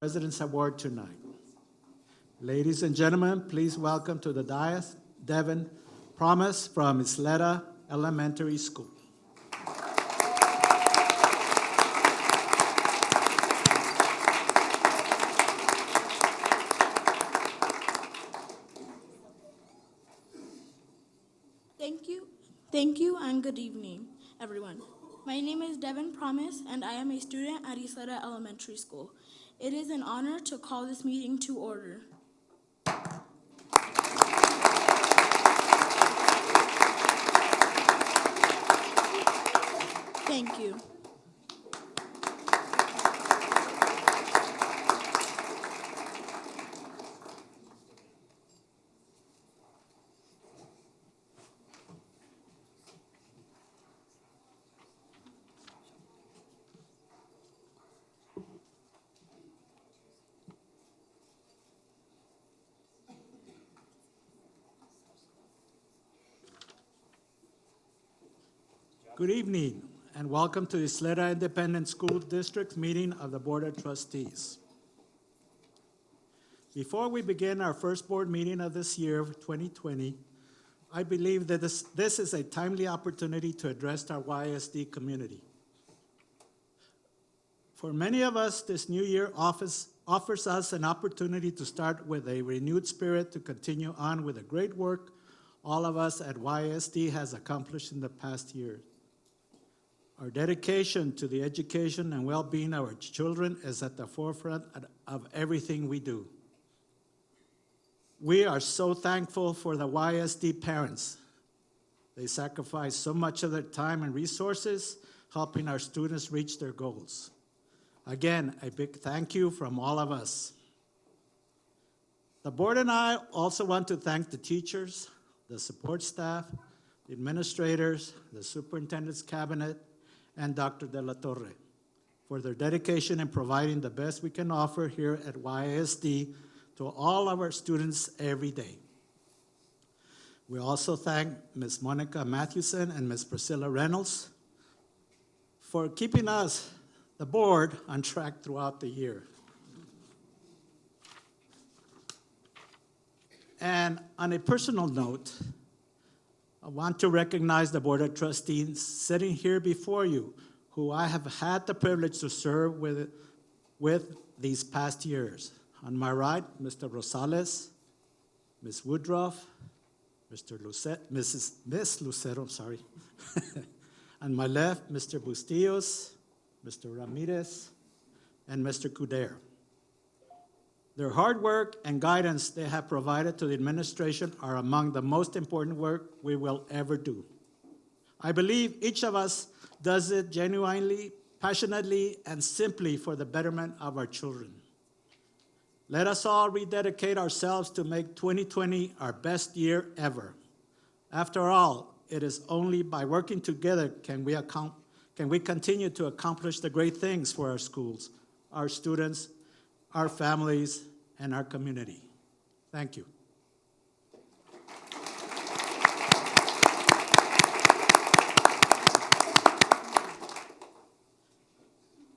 President's Award tonight. Ladies and gentlemen, please welcome to the dais Devin Promise from Ysleta Elementary School. Thank you, and good evening, everyone. My name is Devin Promise, and I am a student at Ysleta Elementary School. It is an honor to call this meeting to order. Thank you. Good evening, and welcome to the Ysleta Independent School District's meeting of the Board of Trustees. Before we begin our first board meeting of this year, 2020, I believe that this is a timely opportunity to address our YISD community. For many of us, this new year offers us an opportunity to start with a renewed spirit to continue on with the great work all of us at YISD has accomplished in the past year. Our dedication to the education and well-being of our children is at the forefront of everything we do. We are so thankful for the YISD parents. They sacrifice so much of their time and resources helping our students reach their goals. Again, a big thank you from all of us. The board and I also want to thank the teachers, the support staff, the administrators, the superintendent's cabinet, and Dr. De La Torre for their dedication in providing the best we can offer here at YISD to all of our students every day. We also thank Ms. Monica Mathewson and Ms. Priscilla Reynolds for keeping us, the board, on track throughout the year. And on a personal note, I want to recognize the Board of Trustees sitting here before you, who I have had the privilege to serve with these past years. On my right, Mr. Rosales, Ms. Woodruff, Miss Lucero, sorry. On my left, Mr. Bustillos, Mr. Ramirez, and Mr. Cuder. Their hard work and guidance they have provided to the administration are among the most important work we will ever do. I believe each of us does it genuinely, passionately, and simply for the betterment of our children. Let us all rededicate ourselves to make 2020 our best year ever. After all, it is only by working together can we continue to accomplish the great things for our schools, our students, our families, and our community. Thank you.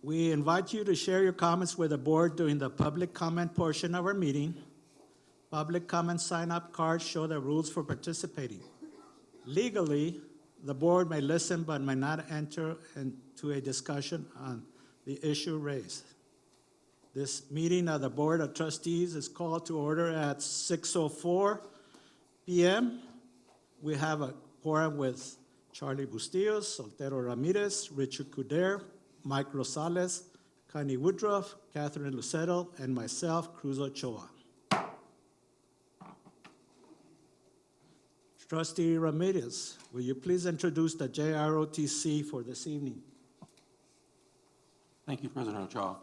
We invite you to share your comments with the board during the public comment portion of our meeting. Public comment sign-up cards show the rules for participating. Legally, the board may listen but may not enter into a discussion on the issue raised. This meeting of the Board of Trustees is called to order at 6:04 p.m. We have a quorum with Charlie Bustillos, Soltero Ramirez, Richard Cuder, Mike Rosales, Connie Woodruff, Catherine Lucero, and myself, Cruz Ochoa. Trustee Ramirez, will you please introduce the JROTC for this evening? Thank you, President Ochoa.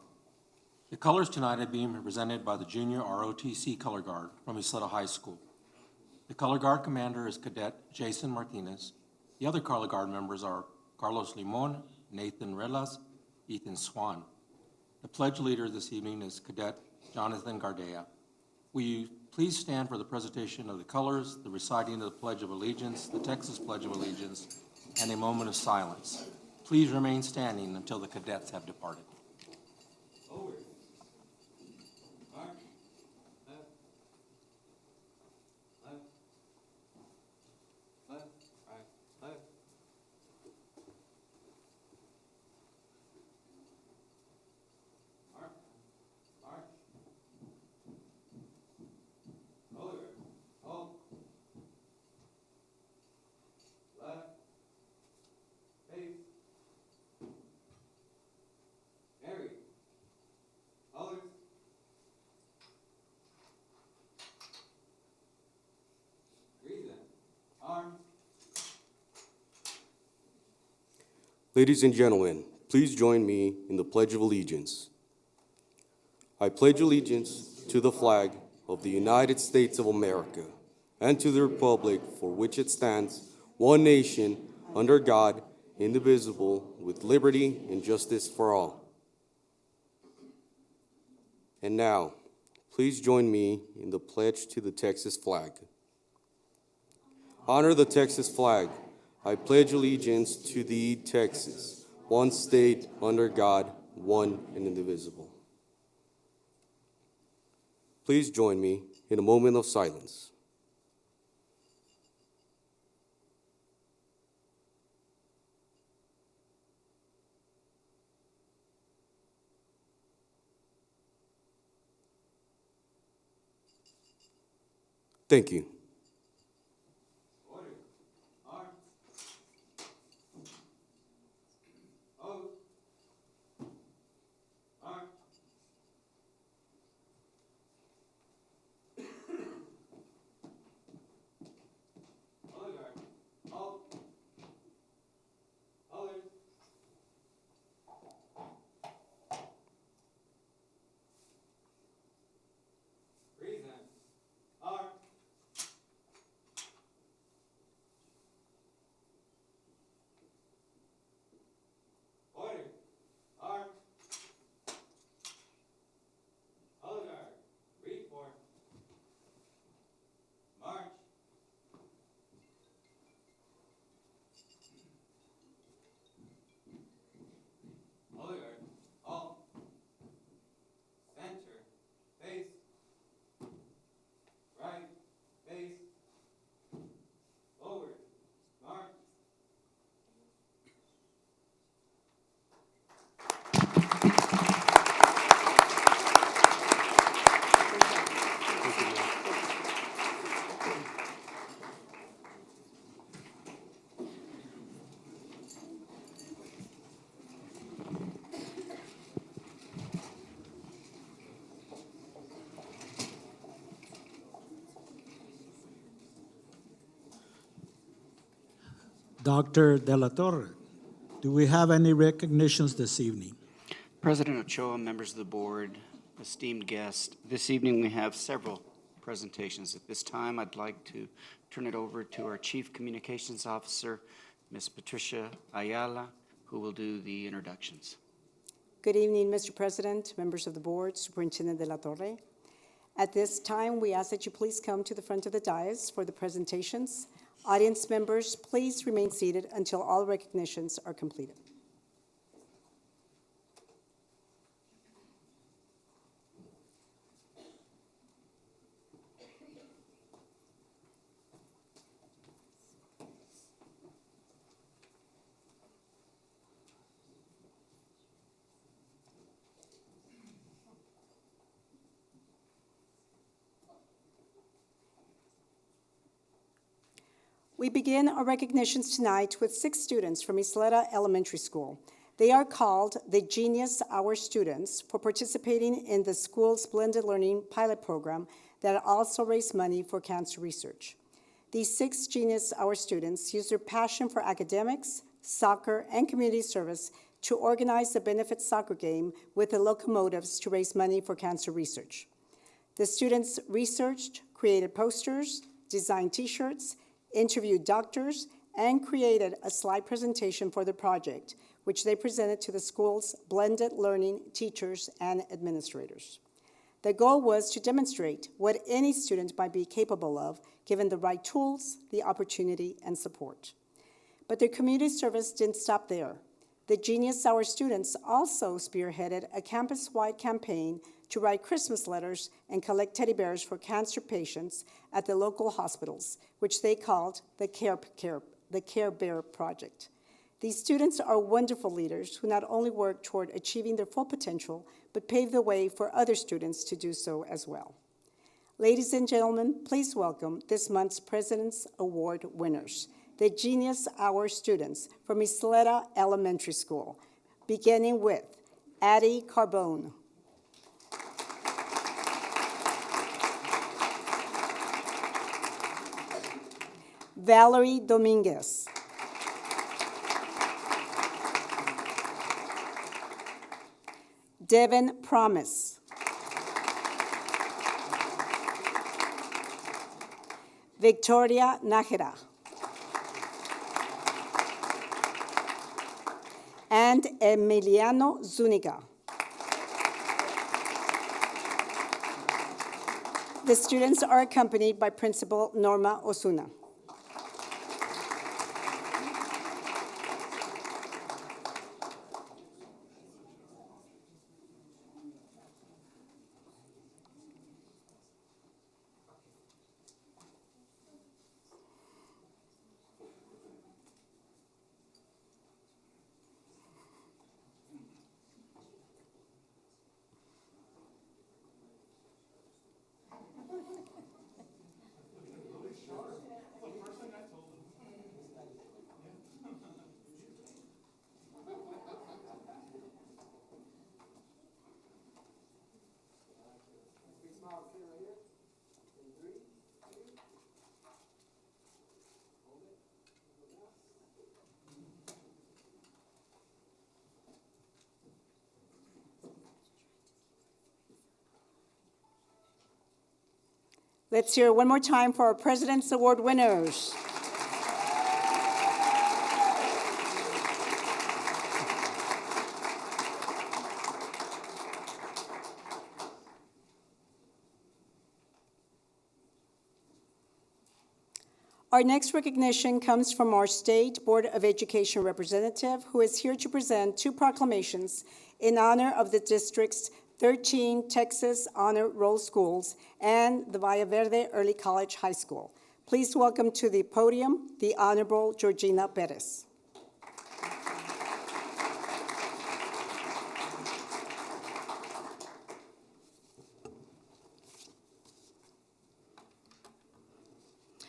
The colors tonight are being presented by the Junior ROTC Color Guard from Ysleta High School. The Color Guard commander is Cadet Jason Martinez. The other Color Guard members are Carlos Limon, Nathan Relas, Ethan Swan. The pledge leader this evening is Cadet Jonathan Gardea. Will you please stand for the presentation of the colors, the reciting of the Pledge of Allegiance, the Texas Pledge of Allegiance, and a moment of silence. Please remain standing until the cadets have departed. Ladies and gentlemen, please join me in the Pledge of Allegiance. I pledge allegiance to the flag of the United States of America and to the republic for which it stands, one nation, under God, indivisible, with liberty and justice for all. And now, please join me in the pledge to the Texas flag. Honor the Texas flag. I pledge allegiance to thee, Texas, one state, under God, one and indivisible. Please join me in a moment of silence. Thank you. Dr. De La Torre, do we have any recognitions this evening? President Ochoa, members of the board, esteemed guests, this evening we have several presentations. At this time, I'd like to turn it over to our Chief Communications Officer, Ms. Patricia Ayala, who will do the introductions. Good evening, Mr. President, members of the board, Superintendent De La Torre. At this time, we ask that you please come to the front of the dais for the presentations. Audience members, please remain seated until all recognitions are completed. We begin our recognitions tonight with 6 students from Ysleta Elementary School. They are called the Genius Hour students for participating in the school's blended learning pilot program that also raised money for cancer research. These 6 Genius Hour students use their passion for academics, soccer, and community service to organize the benefit soccer game with the locomotives to raise money for cancer research. The students researched, created posters, designed t-shirts, interviewed doctors, and created a slide presentation for the project, which they presented to the school's blended learning teachers and administrators. The goal was to demonstrate what any student might be capable of, given the right tools, the opportunity, and support. But their community service didn't stop there. The Genius Hour students also spearheaded a campus-wide campaign to write Christmas letters and collect teddy bears for cancer patients at the local hospitals, which they called the Care Bear Project. These students are wonderful leaders who not only work toward achieving their full potential, but pave the way for other students to do so as well. Ladies and gentlemen, please welcome this month's President's Award winners, the Genius Hour students from Ysleta Elementary School, beginning with Addie Carbone. Valerie Dominguez. Devin Promise. Victoria Nájera. And Emiliano Zúñiga. The students are accompanied by Principal Norma Osuna. Let's hear it one more time for our President's Award winners. Our next recognition comes from our State Board of Education representative, who is here to present 2 proclamations in honor of the district's 13 Texas Honor Roll Schools and the Verde Early College High School. Please welcome to the podium the Honorable Georgina Perez.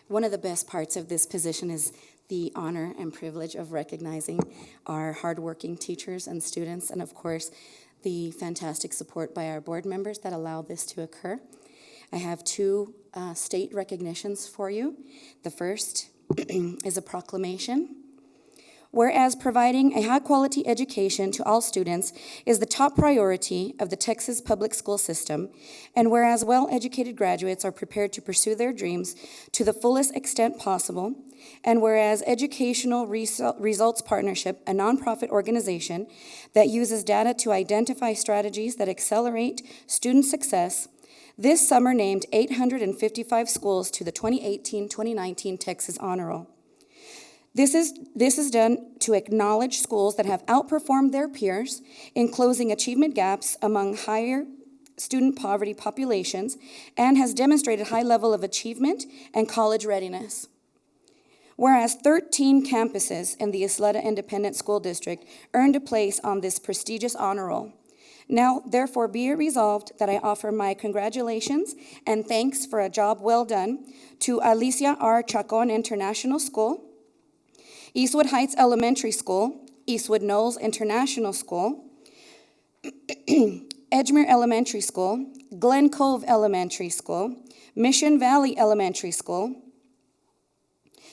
One of the best parts of this position is the honor and privilege of recognizing our hardworking teachers and students, and of course, the fantastic support by our board members that allow this to occur. I have 2 state recognitions for you. The first is a proclamation. Whereas providing a high-quality education to all students is the top priority of the Texas public school system, and whereas well-educated graduates are prepared to pursue their dreams to the fullest extent possible, and whereas Educational Results Partnership, a nonprofit organization that uses data to identify strategies that accelerate student success, this summer named 855 schools to the 2018-2019 Texas Honor Roll. This is done to acknowledge schools that have outperformed their peers in closing achievement gaps among higher student poverty populations and has demonstrated high level of achievement and college readiness. Whereas 13 campuses in the Ysleta Independent School District earned a place on this prestigious honor roll. Now, therefore, be it resolved that I offer my congratulations and thanks for a job well done to Alicia R. Taccone International School, Eastwood Heights Elementary School, Eastwood Knolls International School, Edgemere Elementary School, Glen Cove Elementary School, Mission Valley Elementary School,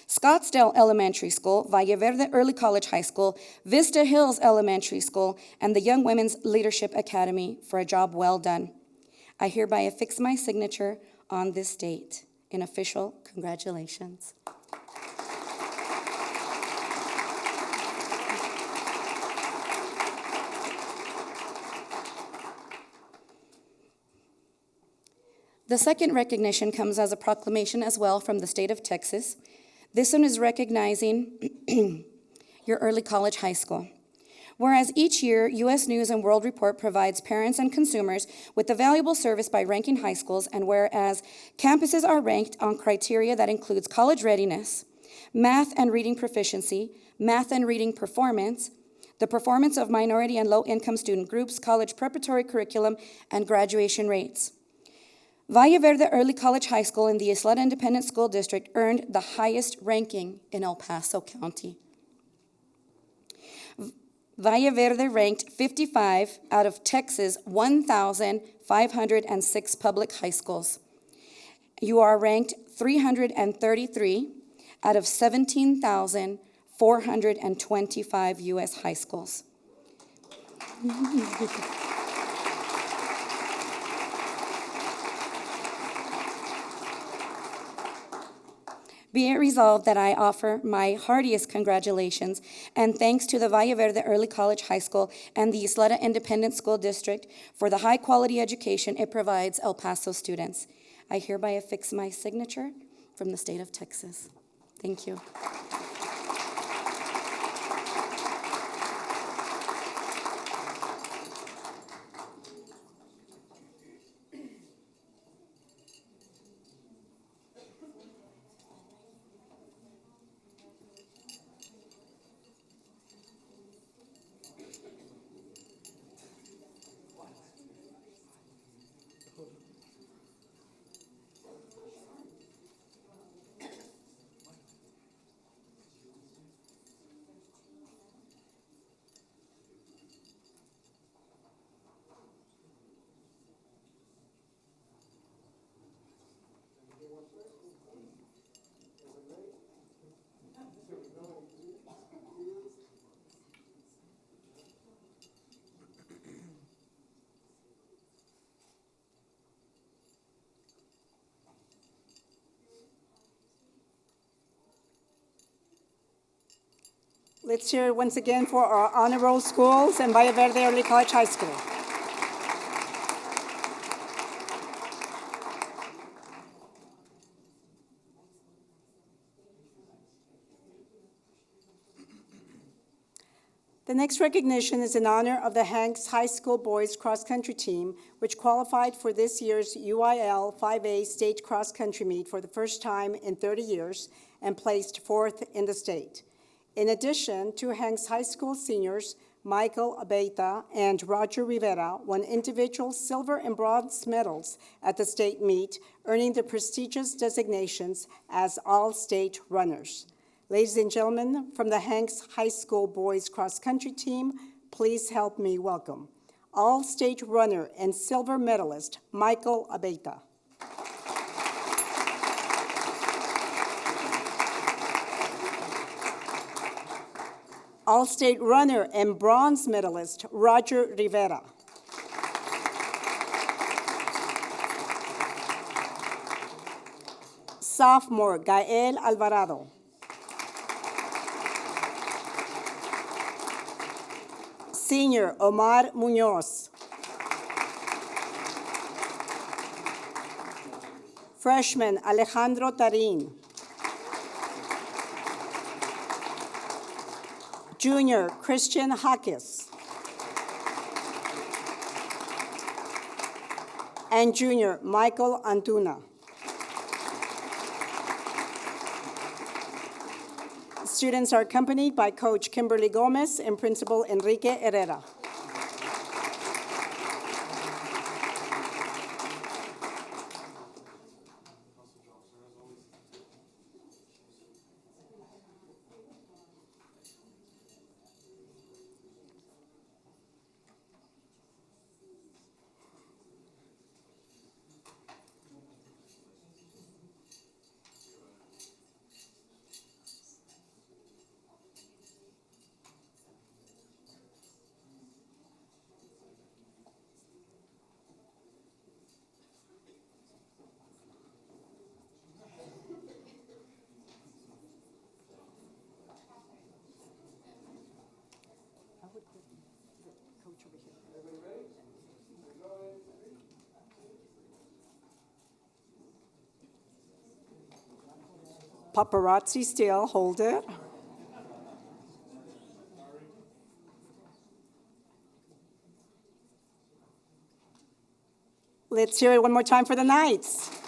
Scottsdale Elementary School, Valle Verde Early College High School, Vista Hills Elementary School, and the Young Women's Leadership Academy for a job well done. I hereby affix my signature on this date in official congratulations. The second recognition comes as a proclamation as well from the state of Texas. This one is recognizing your early college high school. Whereas each year, U.S. News and World Report provides parents and consumers with a valuable service by ranking high schools, and whereas campuses are ranked on criteria that includes college readiness, math and reading proficiency, math and reading performance, the performance of minority and low-income student groups, college preparatory curriculum, and graduation rates. Valle Verde Early College High School in the Ysleta Independent School District earned the highest ranking in El Paso County. Valle Verde ranked 55 out of Texas' 1,506 public high schools. You are ranked 333 out of 17,425 U.S. high schools. Be it resolved that I offer my heartiest congratulations and thanks to the Valle Verde Early College High School and the Ysleta Independent School District for the high-quality education it provides El Paso students. I hereby affix my signature from the state of Texas. Thank you. Let's hear it once again for our honor roll schools and Valle Verde Early College High School. The next recognition is in honor of the Hanks High School Boys Cross Country Team, which qualified for this year's UIL 5A State Cross Country Meet for the first time in 30 years and placed fourth in the state. In addition, two Hanks High School seniors, Michael Abeta and Roger Rivera, won individual silver and bronze medals at the state meet, earning the prestigious designations as all-state runners. Ladies and gentlemen, from the Hanks High School Boys Cross Country Team, please help me welcome all-state runner and silver medalist, Michael Abeta. All-state runner and bronze medalist, Roger Rivera. Sophomore, Gael Alvarado. Senior, Omar Munoz. Freshman, Alejandro Tarin. Junior, Christian Hackes. And junior, Michael Antuna. Students are accompanied by Coach Kimberly Gomez and Principal Enrique Herrera. Paparazzi still, hold it. Let's hear it one more time for the Knights.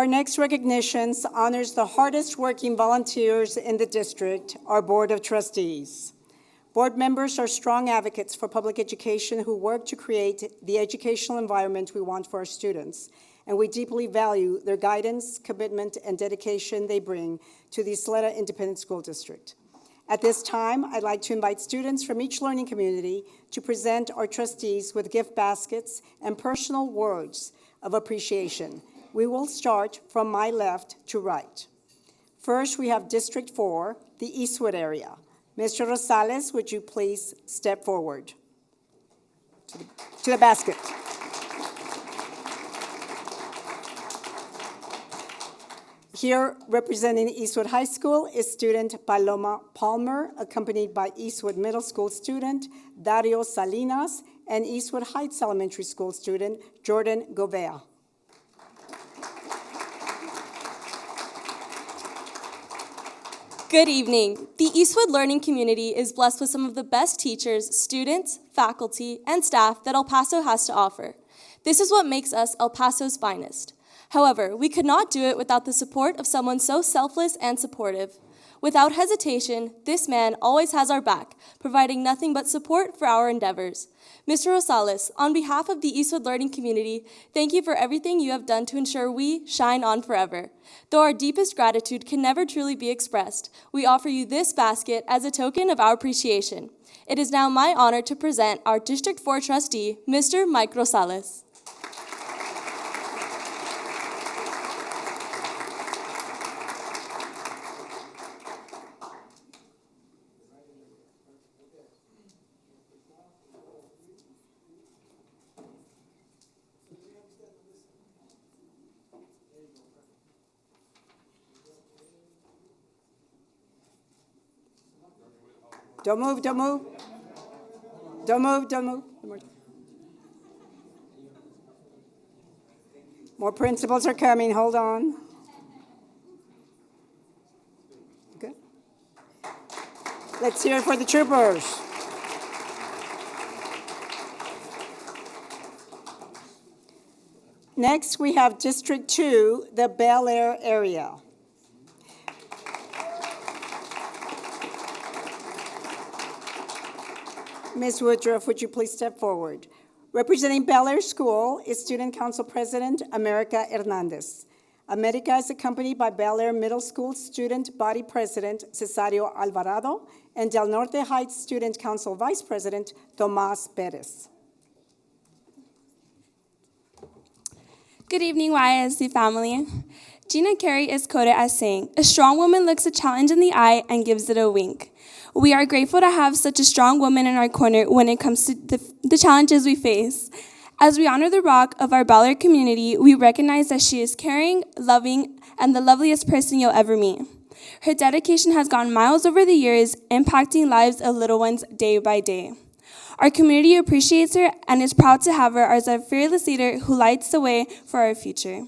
Our next recognition honors the hardest working volunteers in the district, our Board of Trustees. Board members are strong advocates for public education who work to create the educational environment we want for our students, and we deeply value their guidance, commitment, and dedication they bring to the Ysleta Independent School District. At this time, I'd like to invite students from each learning community to present our trustees with gift baskets and personal words of appreciation. We will start from my left to right. First, we have District 4, the Eastwood area. Mr. Rosales, would you please step forward to the basket? Here, representing Eastwood High School is student Paloma Palmer, accompanied by Eastwood Middle School student Dario Salinas and Eastwood Heights Elementary School student Jordan Govea. Good evening. The Eastwood learning community is blessed with some of the best teachers, students, faculty, and staff that El Paso has to offer. This is what makes us El Paso's finest. However, we could not do it without the support of someone so selfless and supportive. Without hesitation, this man always has our back, providing nothing but support for our endeavors. Mr. Rosales, on behalf of the Eastwood learning community, thank you for everything you have done to ensure we shine on forever. Though our deepest gratitude can never truly be expressed, we offer you this basket as a token of our appreciation. It is now my honor to present our District 4 trustee, Mr. Mike Rosales. Don't move, don't move. Don't move, don't move. More principals are coming, hold on. Okay. Let's hear it for the troopers. Next, we have District 2, the Bel-Air area. Ms. Woodruff, would you please step forward? Representing Bel-Air School is Student Council President America Hernandez. America is accompanied by Bel-Air Middle School Student Body President Cesario Alvarado and Del Norte Heights Student Council Vice President Tomas Perez. Good evening, YISD family. Gina Carey is quoted as saying, "A strong woman looks a challenge in the eye and gives it a wink." We are grateful to have such a strong woman in our corner when it comes to the challenges we face. As we honor the rock of our Bel-Air community, we recognize that she is caring, loving, and the loveliest person you'll ever meet. Her dedication has gone miles over the years, impacting lives of little ones day by day. Our community appreciates her and is proud to have her as a fearless leader who lights the way for our future.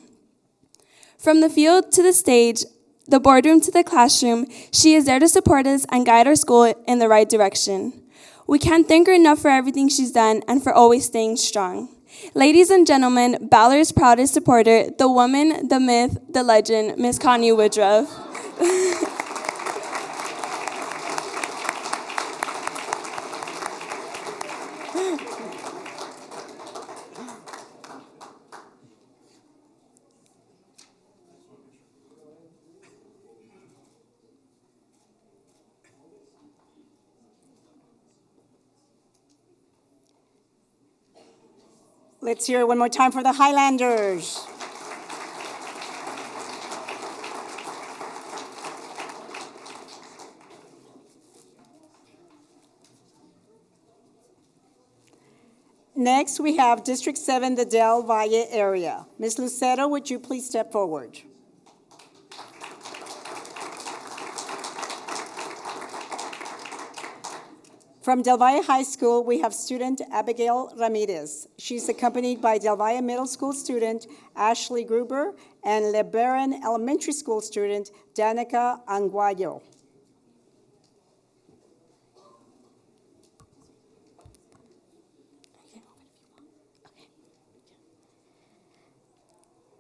From the field to the stage, the boardroom to the classroom, she is there to support us and guide our school in the right direction. We can't thank her enough for everything she's done and for always staying strong. Ladies and gentlemen, Bel-Air's proudest supporter, the woman, the myth, the legend, Miss Connie Woodruff. Let's hear it one more time for the Highlanders. Next, we have District 7, the Del Valle area. Ms. Lucero, would you please step forward? From Del Valle High School, we have student Abigail Ramirez. She's accompanied by Del Valle Middle School student Ashley Gruber and LeBaron Elementary School student Danica Anguayo.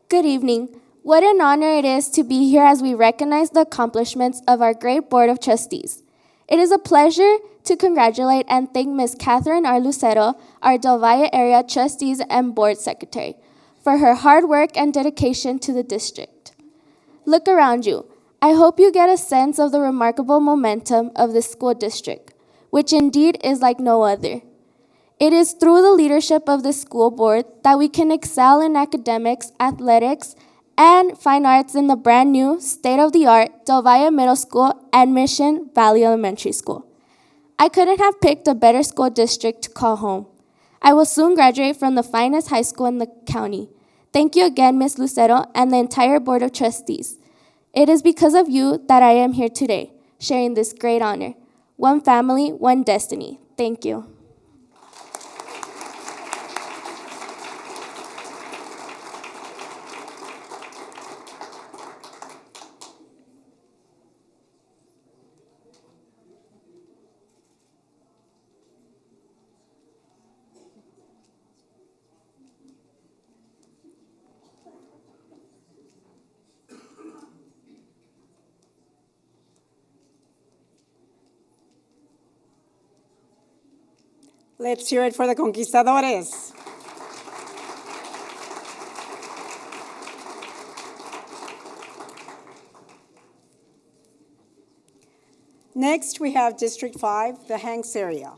Good evening. What an honor it is to be here as we recognize the accomplishments of our great Board of Trustees. It is a pleasure to congratulate and thank Ms. Catherine R. Lucero, our Del Valle Area Trustees and Board Secretary, for her hard work and dedication to the district. Look around you. I hope you get a sense of the remarkable momentum of this school district, which indeed is like no other. It is through the leadership of the school board that we can excel in academics, athletics, and fine arts in the brand new, state-of-the-art Del Valle Middle School and Mission Valley Elementary School. I couldn't have picked a better school district to call home. I will soon graduate from the finest high school in the county. Thank you again, Ms. Lucero, and the entire Board of Trustees. It is because of you that I am here today, sharing this great honor. One family, one destiny. Thank you. Let's hear it for the conquistadores. Next, we have District 5, the Hanks area.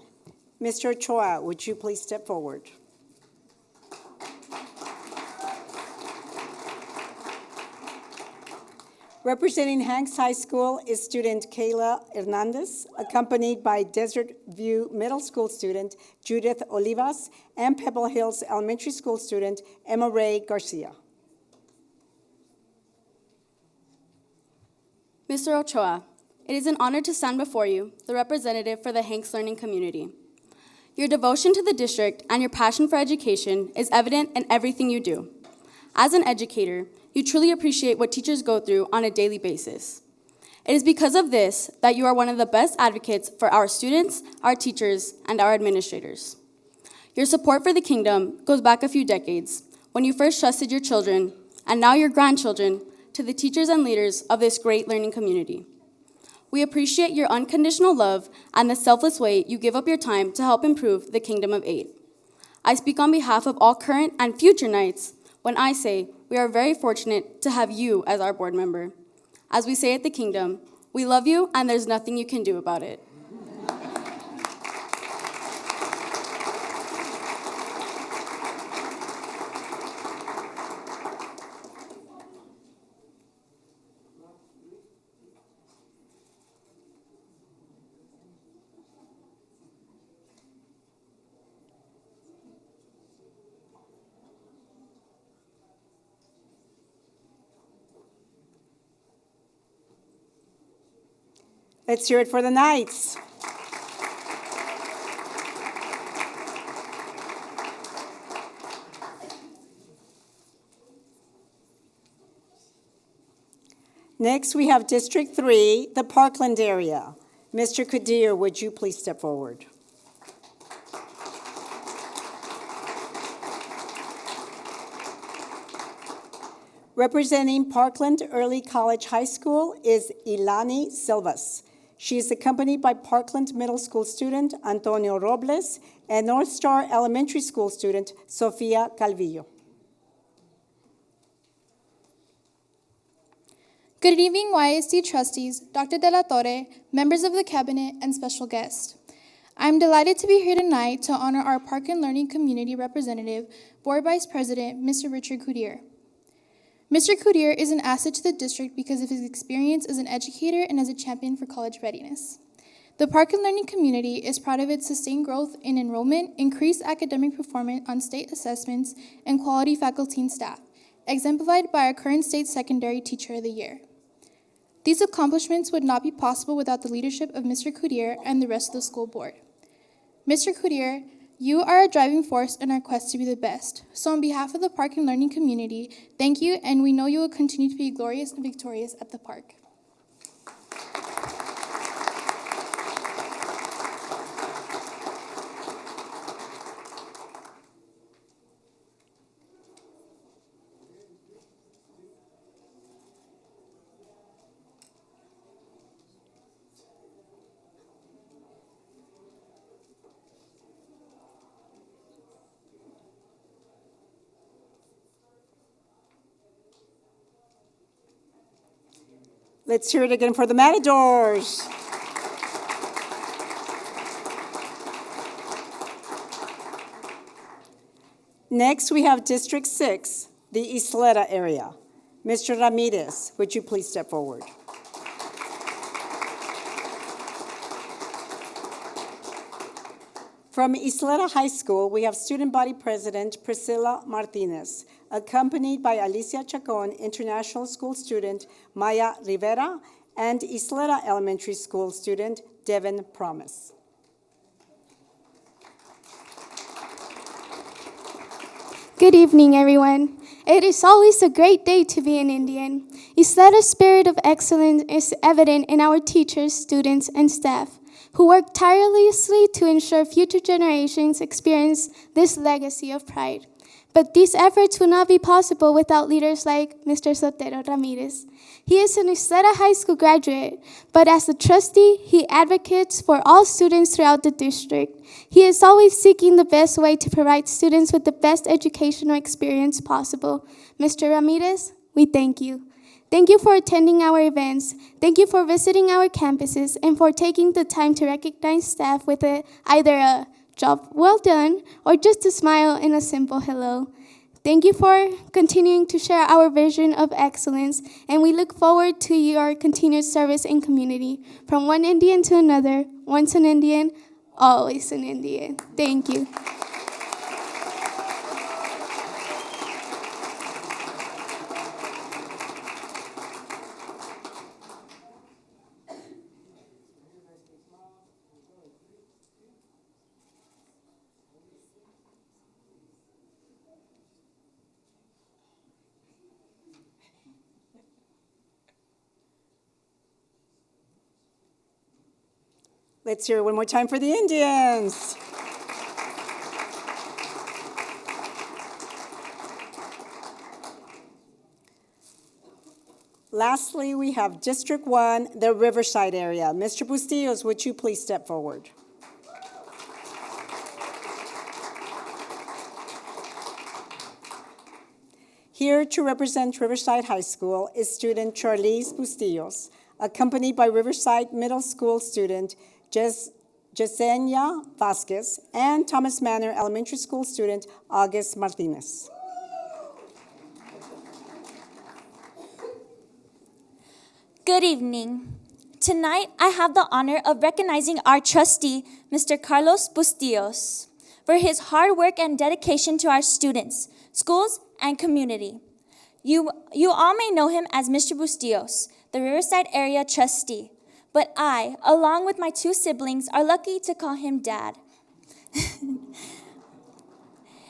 Mr. Ochoa, would you please step forward? Representing Hanks High School is student Kayla Hernandez, accompanied by Desert View Middle School student Judith Olivas and Pebble Hills Elementary School student Emma Ray Garcia. Mr. Ochoa, it is an honor to stand before you, the representative for the Hanks Learning Community. Your devotion to the district and your passion for education is evident in everything you do. As an educator, you truly appreciate what teachers go through on a daily basis. It is because of this that you are one of the best advocates for our students, our teachers, and our administrators. Your support for the kingdom goes back a few decades, when you first trusted your children, and now your grandchildren, to the teachers and leaders of this great learning community. We appreciate your unconditional love and the selfless way you give up your time to help improve the Kingdom of 8. I speak on behalf of all current and future Knights when I say we are very fortunate to have you as our board member. As we say at the Kingdom, we love you and there's nothing you can do about it. Let's hear it for the Knights. Next, we have District 3, the Parkland area. Mr. Kadir, would you please step forward? Representing Parkland Early College High School is Ilani Silvas. She is accompanied by Parkland Middle School student Antonio Robles and North Star Elementary School student Sofia Calvillo. Good evening, YISD trustees, Dr. De La Torre, members of the cabinet, and special guests. I'm delighted to be here tonight to honor our Park and Learning Community representative, Board Vice President, Mr. Richard Coudier. Mr. Coudier is an asset to the district because of his experience as an educator and as a champion for college readiness. The Park and Learning Community is proud of its sustained growth in enrollment, increased academic performance on state assessments, and quality faculty and staff, exemplified by our current state secondary teacher of the year. These accomplishments would not be possible without the leadership of Mr. Coudier and the rest of the school board. Mr. Coudier, you are a driving force in our quest to be the best. So on behalf of the Park and Learning Community, thank you, and we know you will continue to be glorious and victorious at the park. Let's hear it again for the Matadors. Next, we have District 6, the Ysleta area. Mr. Ramirez, would you please step forward? From Ysleta High School, we have Student Body President Priscilla Martinez, accompanied by Alicia Taccone, International School student Maya Rivera, and Ysleta Elementary School student Devin Promise. Good evening, everyone. It is always a great day to be an Indian. Ysleta's spirit of excellence is evident in our teachers, students, and staff, who work tirelessly to ensure future generations experience this legacy of pride. But these efforts would not be possible without leaders like Mr. Sotero Ramirez. He is an Ysleta High School graduate, but as a trustee, he advocates for all students throughout the district. He is always seeking the best way to provide students with the best educational experience possible. Mr. Ramirez, we thank you. Thank you for attending our events. Thank you for visiting our campuses and for taking the time to recognize staff with either a job well done or just a smile and a simple hello. Thank you for continuing to share our vision of excellence, and we look forward to your continued service in community. From one Indian to another, once an Indian, always an Indian. Thank you. Let's hear it one more time for the Indians. Lastly, we have District 1, the Riverside area. Mr. Bustillos, would you please step forward? Here to represent Riverside High School is student Charlize Bustillos, accompanied by Riverside Middle School student Yesenia Vasquez and Thomas Manor Elementary School student August Martinez. Good evening. Tonight, I have the honor of recognizing our trustee, Mr. Carlos Bustillos, for his hard work and dedication to our students, schools, and community. You all may know him as Mr. Bustillos, the Riverside Area Trustee, but I, along with my two siblings, are lucky to call him Dad.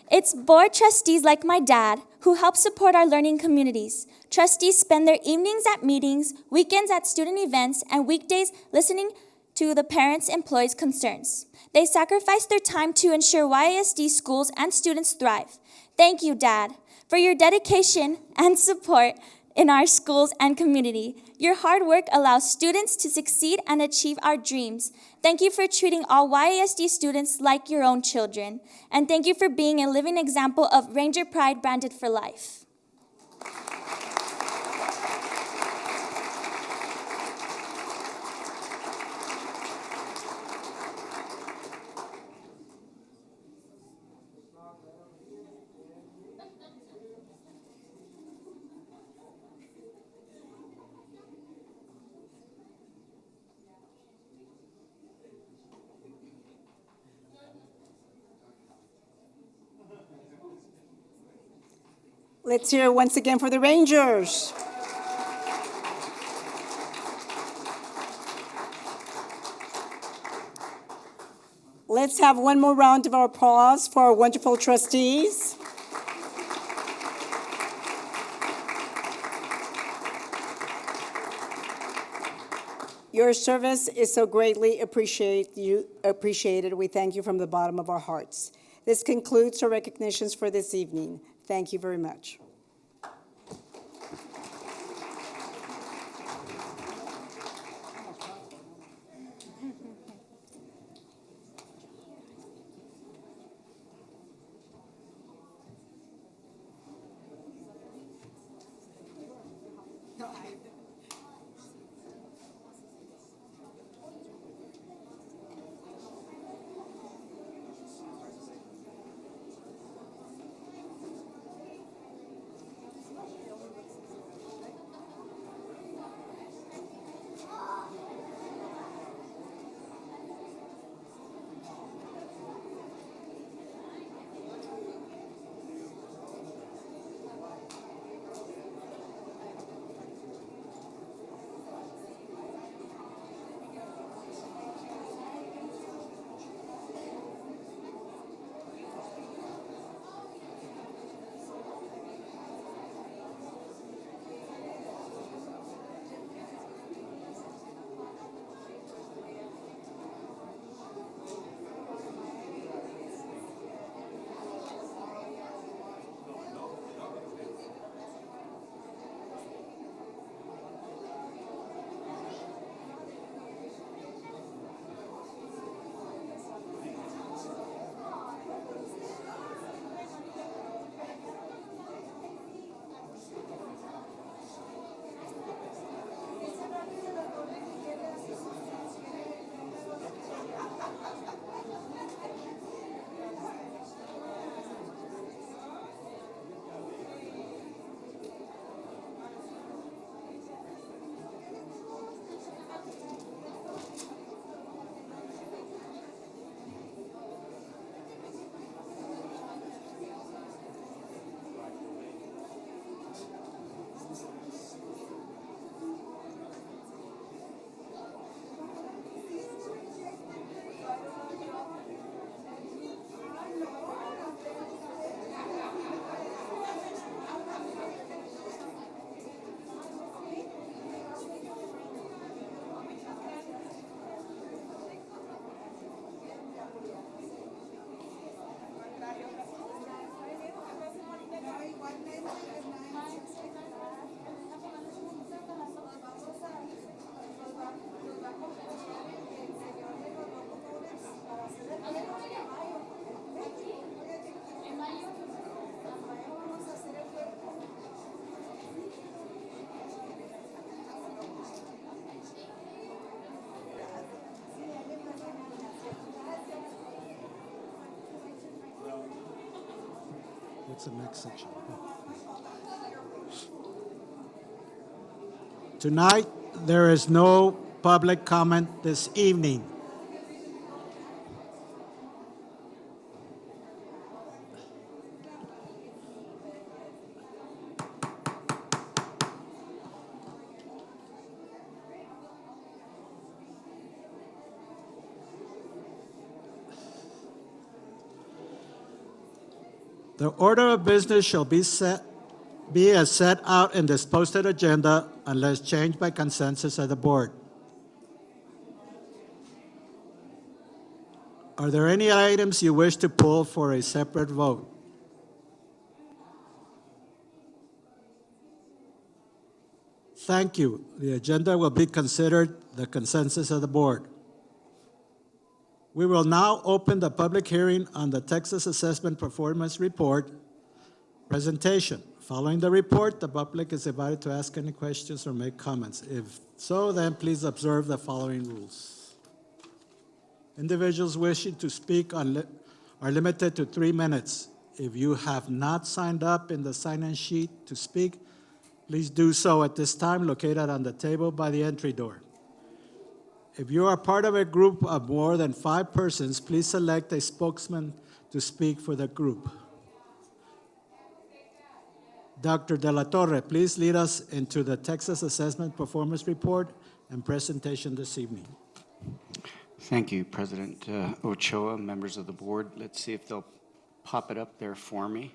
It's board trustees like my dad who help support our learning communities. Trustees spend their evenings at meetings, weekends at student events, and weekdays listening to the parents' employees' concerns. They sacrifice their time to ensure YISD schools and students thrive. Thank you, Dad, for your dedication and support in our schools and community. Your hard work allows students to succeed and achieve our dreams. Thank you for treating all YISD students like your own children. And thank you for being a living example of Ranger Pride branded for life. Let's hear it once again for the Rangers. Let's have one more round of applause for our wonderful trustees. Your service is so greatly appreciated. We thank you from the bottom of our hearts. This concludes our recognitions for this evening. Thank you very much. What's the next section? Tonight, there is no public comment this evening. The order of business shall be as set out in this posted agenda unless changed by consensus of the board. Are there any items you wish to pull for a separate vote? Thank you. The agenda will be considered the consensus of the board. We will now open the public hearing on the Texas Assessment Performance Report presentation. Following the report, the public is invited to ask any questions or make comments. If so, then please observe the following rules. Individuals wishing to speak are limited to 3 minutes. If you have not signed up in the sign-in sheet to speak, please do so at this time, located on the table by the entry door. If you are part of a group of more than 5 persons, please select a spokesman to speak for the group. Dr. De La Torre, please lead us into the Texas Assessment Performance Report and presentation this evening. Thank you, President Ochoa, members of the board. Let's see if they'll pop it up there for me.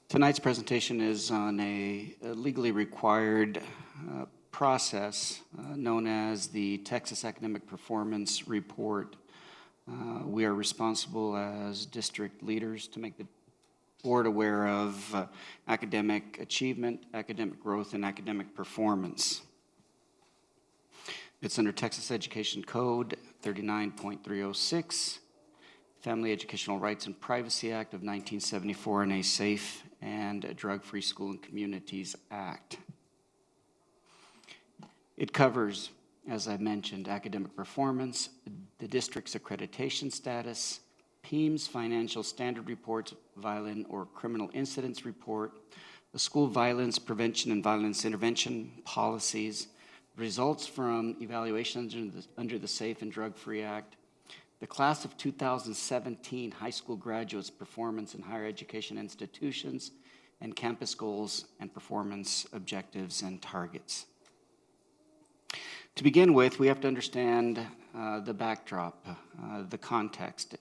Tonight's presentation is on a legally required process known as the Texas Academic Performance Report. We are responsible as district leaders to make the board aware of academic achievement, academic growth, and academic performance. It's under Texas Education Code 39.306, Family Educational Rights and Privacy Act of 1974, and a Safe and Drug-Free School and Communities Act. It covers, as I mentioned, academic performance, the district's accreditation status, PEIMS financial standard reports, violent or criminal incidents report, the school violence prevention and violence intervention policies, results from evaluations under the Safe and Drug-Free Act, the class of 2017 high school graduates' performance in higher education institutions, and campus goals and performance objectives and targets. To begin with, we have to understand the backdrop, the context.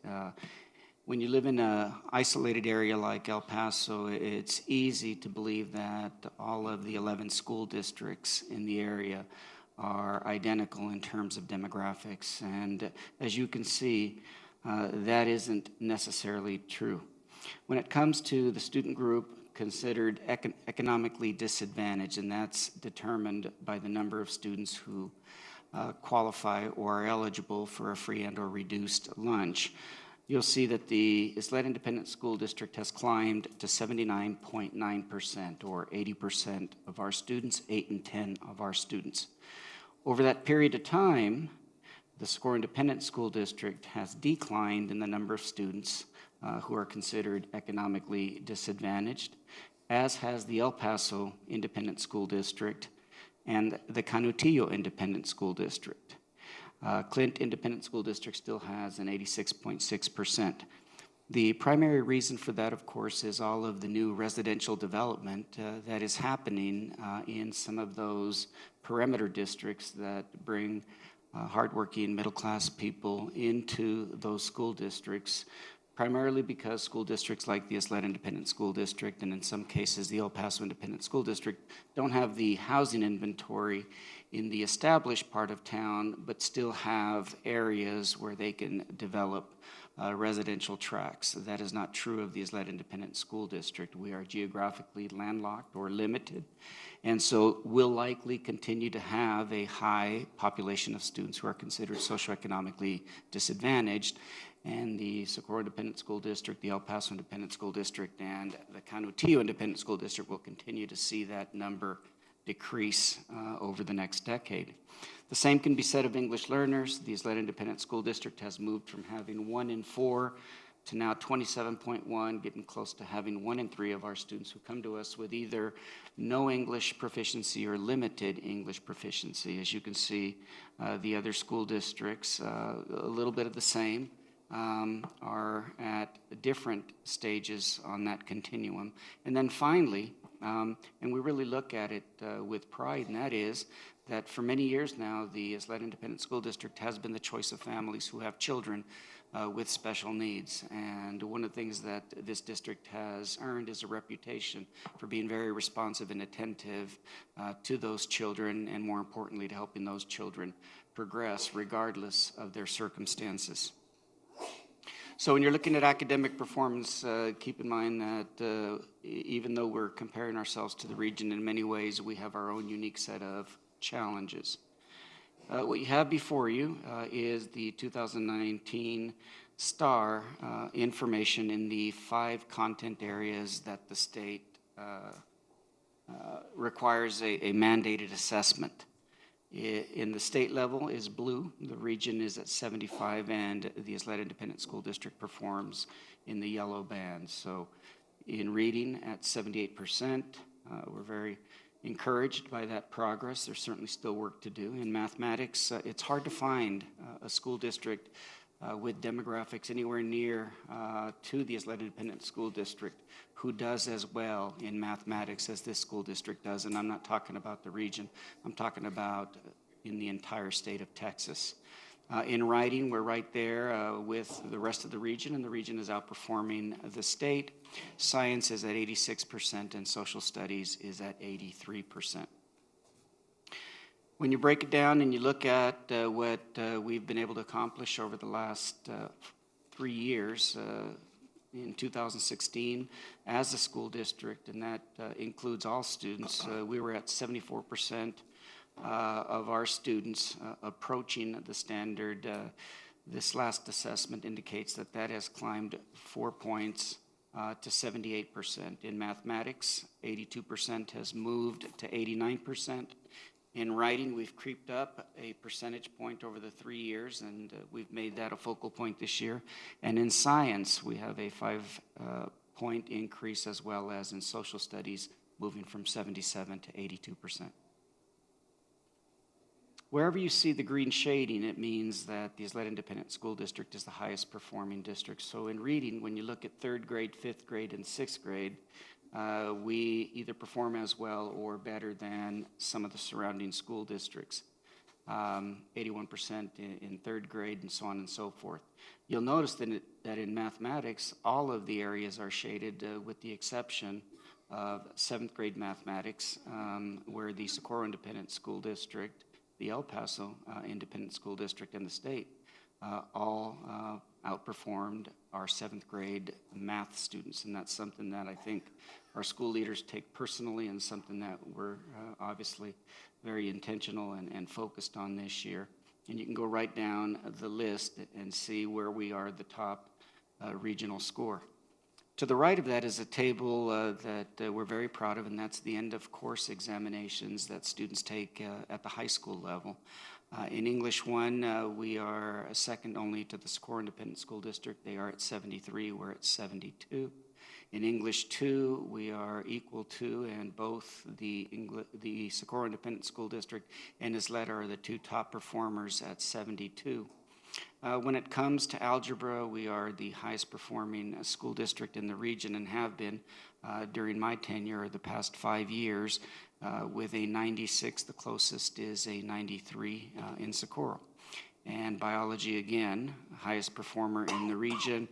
When you live in an isolated area like El Paso, it's easy to believe that all of the 11 school districts in the area are identical in terms of demographics. And as you can see, that isn't necessarily true. When it comes to the student group considered economically disadvantaged, and that's determined by the number of students who qualify or are eligible for a free and or reduced lunch, you'll see that the Ysleta Independent School District has climbed to 79.9%, or 80% of our students, 8 and 10 of our students. Over that period of time, the Socorro Independent School District has declined in the number of students who are considered economically disadvantaged, as has the El Paso Independent School District and the Canutillo Independent School District. Clint Independent School District still has an 86.6%. The primary reason for that, of course, is all of the new residential development that is happening in some of those perimeter districts that bring hardworking middle-class people into those school districts, primarily because school districts like the Ysleta Independent School District, and in some cases the El Paso Independent School District, don't have the housing inventory in the established part of town, but still have areas where they can develop residential tracts. That is not true of the Ysleta Independent School District. We are geographically landlocked or limited, And so we'll likely continue to have a high population of students who are considered socioeconomically disadvantaged. And the Socorro Independent School District, the El Paso Independent School District, and the Canutillo Independent School District will continue to see that number decrease over the next decade. The same can be said of English learners. The Ysleta Independent School District has moved from having 1 in 4 to now 27.1, getting close to having 1 in 3 of our students who come to us with either no English proficiency or limited English proficiency. As you can see, the other school districts, a little bit of the same, are at different stages on that continuum. And then finally, and we really look at it with pride, and that is that for many years now, the Ysleta Independent School District has been the choice of families who have children with special needs. And one of the things that this district has earned is a reputation for being very responsive and attentive to those children, and more importantly, to helping those children progress regardless of their circumstances. So when you're looking at academic performance, keep in mind that even though we're comparing ourselves to the region in many ways, we have our own unique set of challenges. What you have before you is the 2019 STAR information in the 5 content areas that the state requires a mandated assessment. In the state level is blue, the region is at 75, and the Ysleta Independent School District performs in the yellow band. So in reading at 78%, we're very encouraged by that progress. There's certainly still work to do. In mathematics, it's hard to find a school district with demographics anywhere near to the Ysleta Independent School District who does as well in mathematics as this school district does. And I'm not talking about the region. I'm talking about in the entire state of Texas. In writing, we're right there with the rest of the region, and the region is outperforming the state. Science is at 86%, and social studies is at 83%. When you break it down and you look at what we've been able to accomplish over the last 3 years, in 2016, as a school district, and that includes all students, we were at 74% of our students approaching the standard. This last assessment indicates that that has climbed 4 points to 78%. In mathematics, 82% has moved to 89%. In writing, we've creeped up a percentage point over the 3 years, and we've made that a focal point this year. And in science, we have a 5-point increase, as well as in social studies, moving from 77 to 82%. Wherever you see the green shading, it means that the Ysleta Independent School District is the highest performing district. So in reading, when you look at 3rd grade, 5th grade, and 6th grade, we either perform as well or better than some of the surrounding school districts. 81% in 3rd grade, and so on and so forth. You'll notice that in mathematics, all of the areas are shaded with the exception of 7th grade mathematics, where the Socorro Independent School District, the El Paso Independent School District, and the state all outperformed our 7th grade math students. And that's something that I think our school leaders take personally, and something that we're obviously very intentional and focused on this year. And you can go right down the list and see where we are the top regional score. To the right of that is a table that we're very proud of, and that's the end of course examinations that students take at the high school level. In English 1, we are second only to the Socorro Independent School District. They are at 73, we're at 72. In English 2, we are equal to, and both the Socorro Independent School District and Ysleta are the 2 top performers at 72. When it comes to algebra, we are the highest performing school district in the region, and have been during my tenure the past 5 years with a 96. The closest is a 93 in Socorro. And biology, again, highest performer in the region.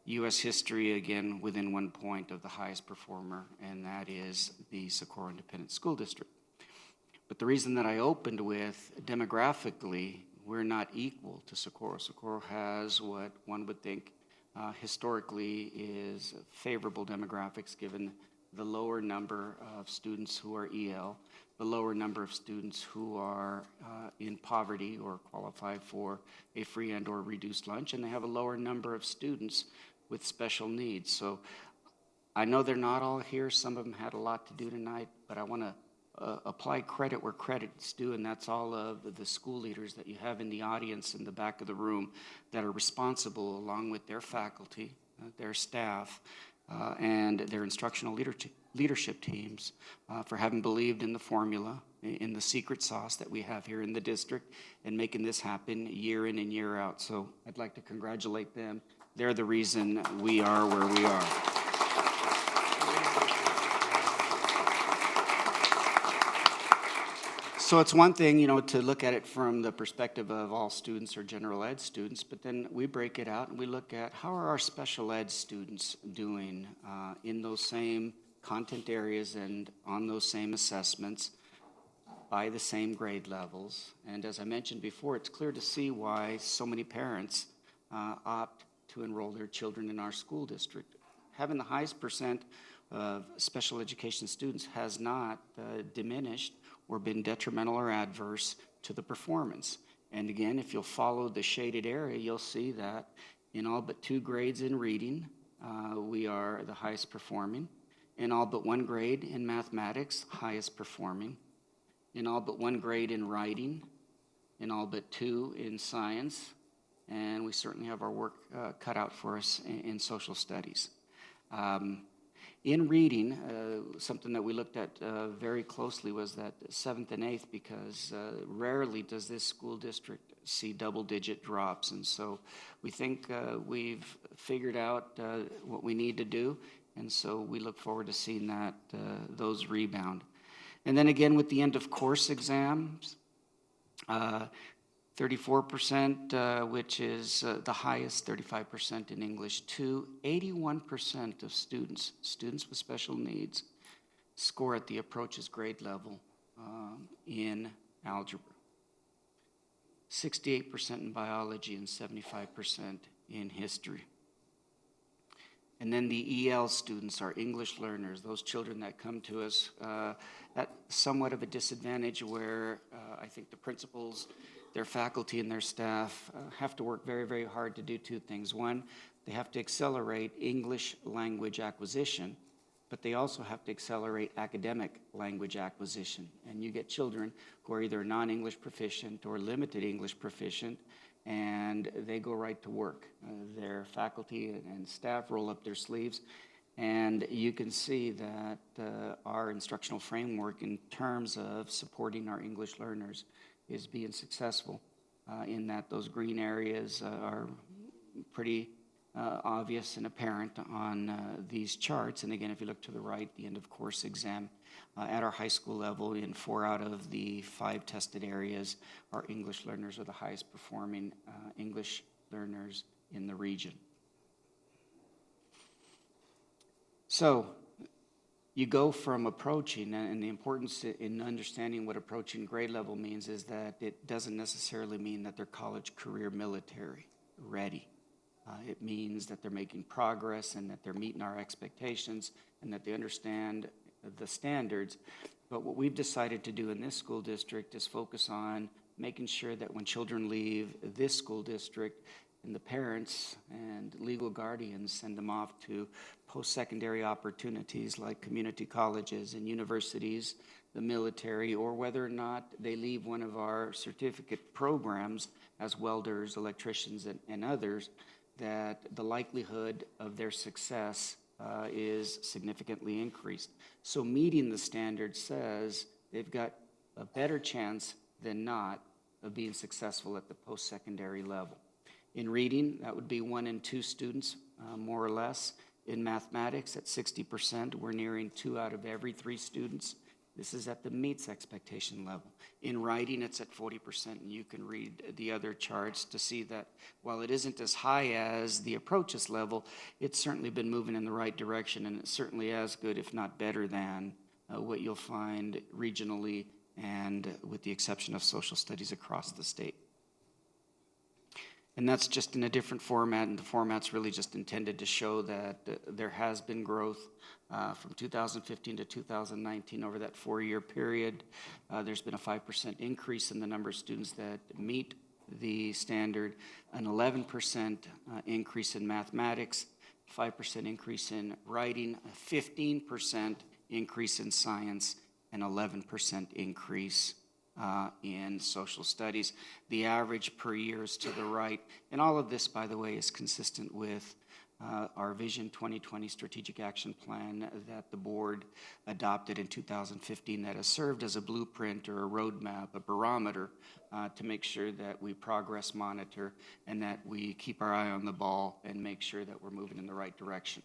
U.S. history, again, within 1 point of the highest performer, and that is the Socorro Independent School District. But the reason that I opened with demographically, we're not equal to Socorro. Socorro has what one would think historically is favorable demographics, given the lower number of students who are EL, the lower number of students who are in poverty or qualify for a free and or reduced lunch, and they have a lower number of students with special needs. So I know they're not all here. Some of them had a lot to do tonight, but I want to apply credit where credit's due, and that's all of the school leaders that you have in the audience in the back of the room that are responsible, along with their faculty, their staff, and their instructional leadership teams for having believed in the formula, in the secret sauce that we have here in the district, and making this happen year in and year out. So I'd like to congratulate them. They're the reason we are where we are. So it's one thing, to look at it from the perspective of all students or general ed students, but then we break it out and we look at how are our special ed students doing in those same content areas and on those same assessments by the same grade levels. And as I mentioned before, it's clear to see why so many parents opt to enroll their children in our school district. Having the highest percent of special education students has not diminished or been detrimental or adverse to the performance. And again, if you'll follow the shaded area, you'll see that in all but 2 grades in reading, we are the highest performing. In all but 1 grade in mathematics, highest performing. In all but 1 grade in writing. In all but 2 in science. And we certainly have our work cut out for us in social studies. In reading, something that we looked at very closely was that 7th and 8th, because rarely does this school district see double-digit drops. And so we think we've figured out what we need to do, and so we look forward to seeing that those rebound. And then again with the end of course exams, 34%, which is the highest, 35% in English 2. 81% of students with special needs score at the approaches grade level in algebra. 68% in biology and 75% in history. And then the EL students are English learners, those children that come to us at somewhat of a disadvantage where I think the principals, their faculty and their staff have to work very, very hard to do 2 things. One, they have to accelerate English language acquisition, but they also have to accelerate academic language acquisition. And you get children who are either non-English proficient or limited English proficient, and they go right to work. Their faculty and staff roll up their sleeves, and you can see that our instructional framework in terms of supporting our English learners is being successful in that those green areas are pretty obvious and apparent on these charts. And again, if you look to the right, the end of course exam at our high school level in 4 out of the 5 tested areas, our English learners are the highest performing English learners in the region. So you go from approaching, and the importance in understanding what approaching grade level means is that it doesn't necessarily mean that they're college, career, military ready. It means that they're making progress and that they're meeting our expectations and that they understand the standards. But what we've decided to do in this school district is focus on making sure that when children leave this school district, and the parents and legal guardians send them off to post-secondary opportunities like community colleges and universities, the military, or whether or not they leave one of our certificate programs as welders, electricians, and others, that the likelihood of their success is significantly increased. So meeting the standard says they've got a better chance than not of being successful at the post-secondary level. In reading, that would be 1 in 2 students, more or less. In mathematics, at 60%, we're nearing 2 out of every 3 students. This is at the meets expectation level. In writing, it's at 40%, and you can read the other charts to see that while it isn't as high as the approaches level, it's certainly been moving in the right direction, and it's certainly as good, if not better than, what you'll find regionally and with the exception of social studies across the state. And that's just in a different format, and the format's really just intended to show that there has been growth from 2015 to 2019 over that 4-year period. There's been a 5% increase in the number of students that meet the standard, an 11% increase in mathematics, 5% increase in writing, a 15% increase in science, and 11% increase in social studies. The average per year is to the right. And all of this, by the way, is consistent with our Vision 2020 Strategic Action Plan that the board adopted in 2015 that has served as a blueprint or a roadmap, a barometer to make sure that we progress monitor and that we keep our eye on the ball and make sure that we're moving in the right direction.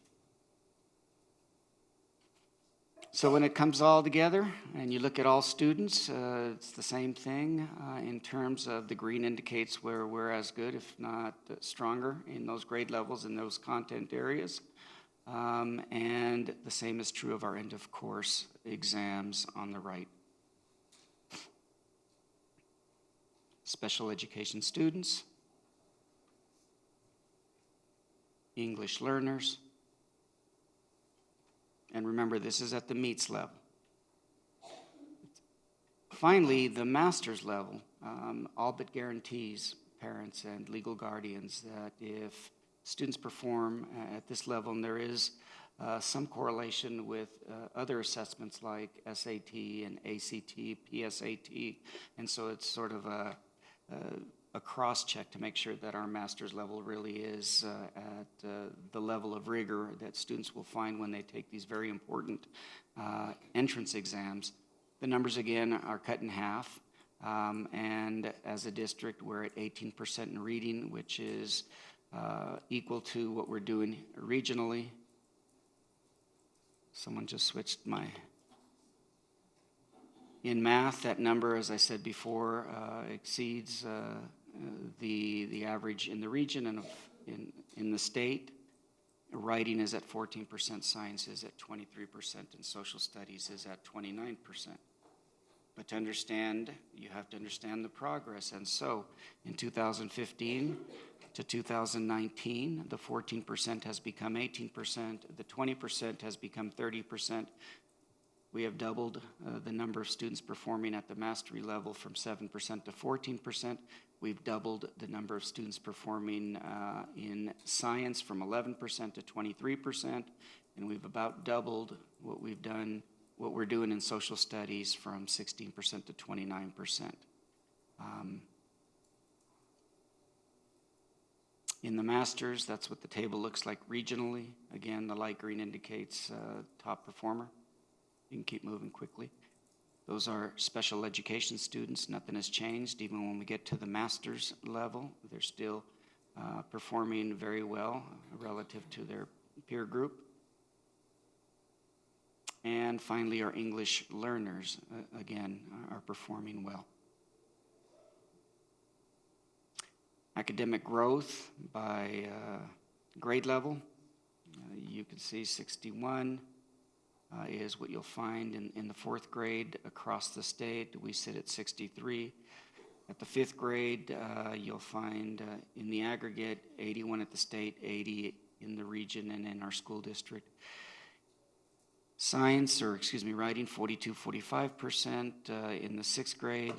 So when it comes all together and you look at all students, it's the same thing in terms of the green indicates where we're as good, if not stronger, in those grade levels in those content areas. And the same is true of our end of course exams on the right. Special education students, English learners, and remember, this is at the meets level. Finally, the master's level all but guarantees parents and legal guardians that if students perform at this level, and there is some correlation with other assessments like SAT and ACT, PSAT, and so it's sort of a cross-check to make sure that our master's level really is at the level of rigor that students will find when they take these very important entrance exams. The numbers, again, are cut in half, and as a district, we're at 18% in reading, which is equal to what we're doing regionally. Someone just switched my... In math, that number, as I said before, exceeds the average in the region and in the state. Writing is at 14%, science is at 23%, and social studies is at 29%. But to understand, you have to understand the progress. And so in 2015 to 2019, the 14% has become 18%, the 20% has become 30%. We have doubled the number of students performing at the mastery level from 7% to 14%. We've doubled the number of students performing in science from 11% to 23%, and we've about doubled what we're doing in social studies from 16% to 29%. In the masters, that's what the table looks like regionally. Again, the light green indicates top performer. You can keep moving quickly. Those are special education students. Nothing has changed. Even when we get to the master's level, they're still performing very well relative to their peer group. And finally, our English learners, again, are performing well. Academic growth by grade level. You can see 61. Is what you'll find in the 4th grade across the state. We sit at 63. At the 5th grade, you'll find in the aggregate 81 at the state, 80 in the region and in our school district. Science, or excuse me, writing, 42, 45% in the 6th grade.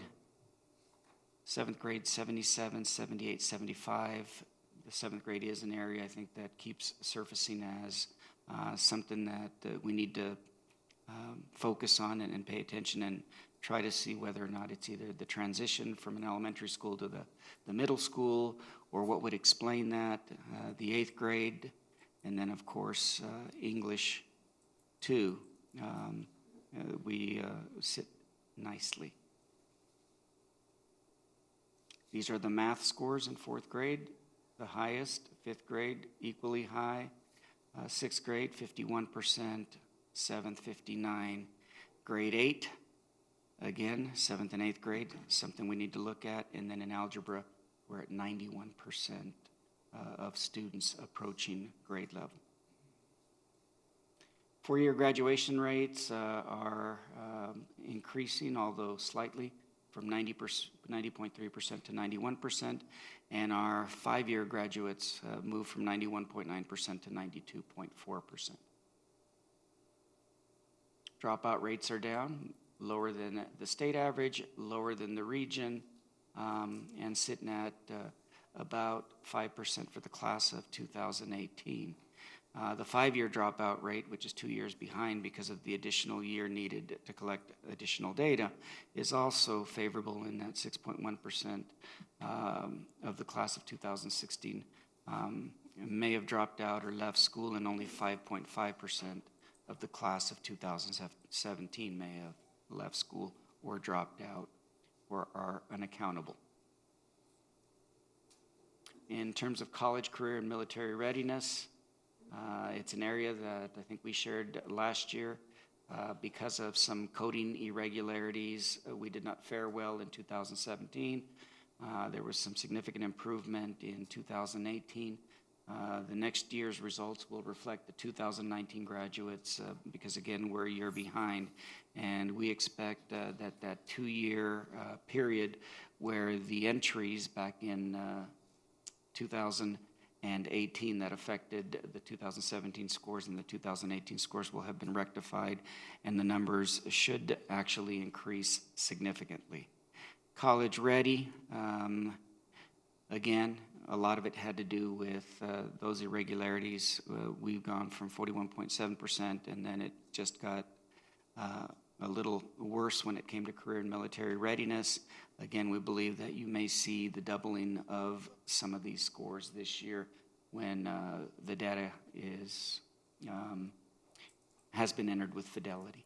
7th grade, 77, 78, 75. The 7th grade is an area I think that keeps surfacing as something that we need to focus on and pay attention and try to see whether or not it's either the transition from an elementary school to the middle school or what would explain that, the 8th grade, and then of course English too. We sit nicely. These are the math scores in 4th grade, the highest, 5th grade equally high. 6th grade, 51%, 7th, 59%. Grade 8, again, 7th and 8th grade, something we need to look at. And then in algebra, we're at 91% of students approaching grade level. 4-year graduation rates are increasing, although slightly, from 90.3% to 91%, and our 5-year graduates moved from 91.9% to 92.4%. Dropout rates are down, lower than the state average, lower than the region, and sitting at about 5% for the class of 2018. The 5-year dropout rate, which is 2 years behind because of the additional year needed to collect additional data, is also favorable in that 6.1% of the class of 2016 may have dropped out or left school, and only 5.5% of the class of 2017 may have left school or dropped out or are unaccountable. In terms of college, career, and military readiness, it's an area that I think we shared last year. Because of some coding irregularities, we did not fare well in 2017. There was some significant improvement in 2018. The next year's results will reflect the 2019 graduates because, again, we're a year behind. And we expect that 2-year period where the entries back in 2018 that affected the 2017 scores and the 2018 scores will have been rectified, and the numbers should actually increase significantly. College ready, again, a lot of it had to do with those irregularities. We've gone from 41.7%, and then it just got a little worse when it came to career and military readiness. Again, we believe that you may see the doubling of some of these scores this year when the data has been entered with fidelity.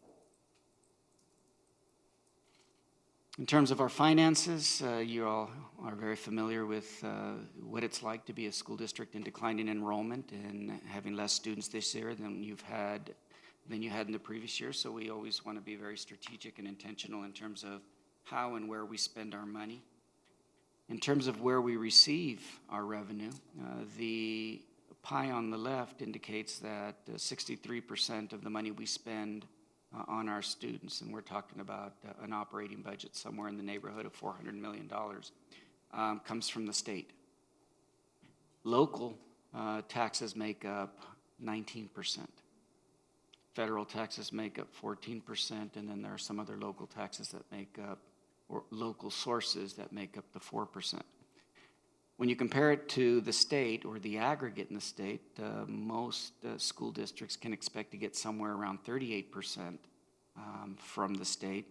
In terms of our finances, you all are very familiar with what it's like to be a school district in declining enrollment and having less students this year than you had in the previous year. So we always want to be very strategic and intentional in terms of how and where we spend our money. In terms of where we receive our revenue, the pie on the left indicates that 63% of the money we spend on our students, and we're talking about an operating budget somewhere in the neighborhood of $400 million, comes from the state. Local taxes make up 19%. Federal taxes make up 14%, and then there are some other local taxes that make up, or local sources that make up the 4%. When you compare it to the state or the aggregate in the state, most school districts can expect to get somewhere around 38% from the state,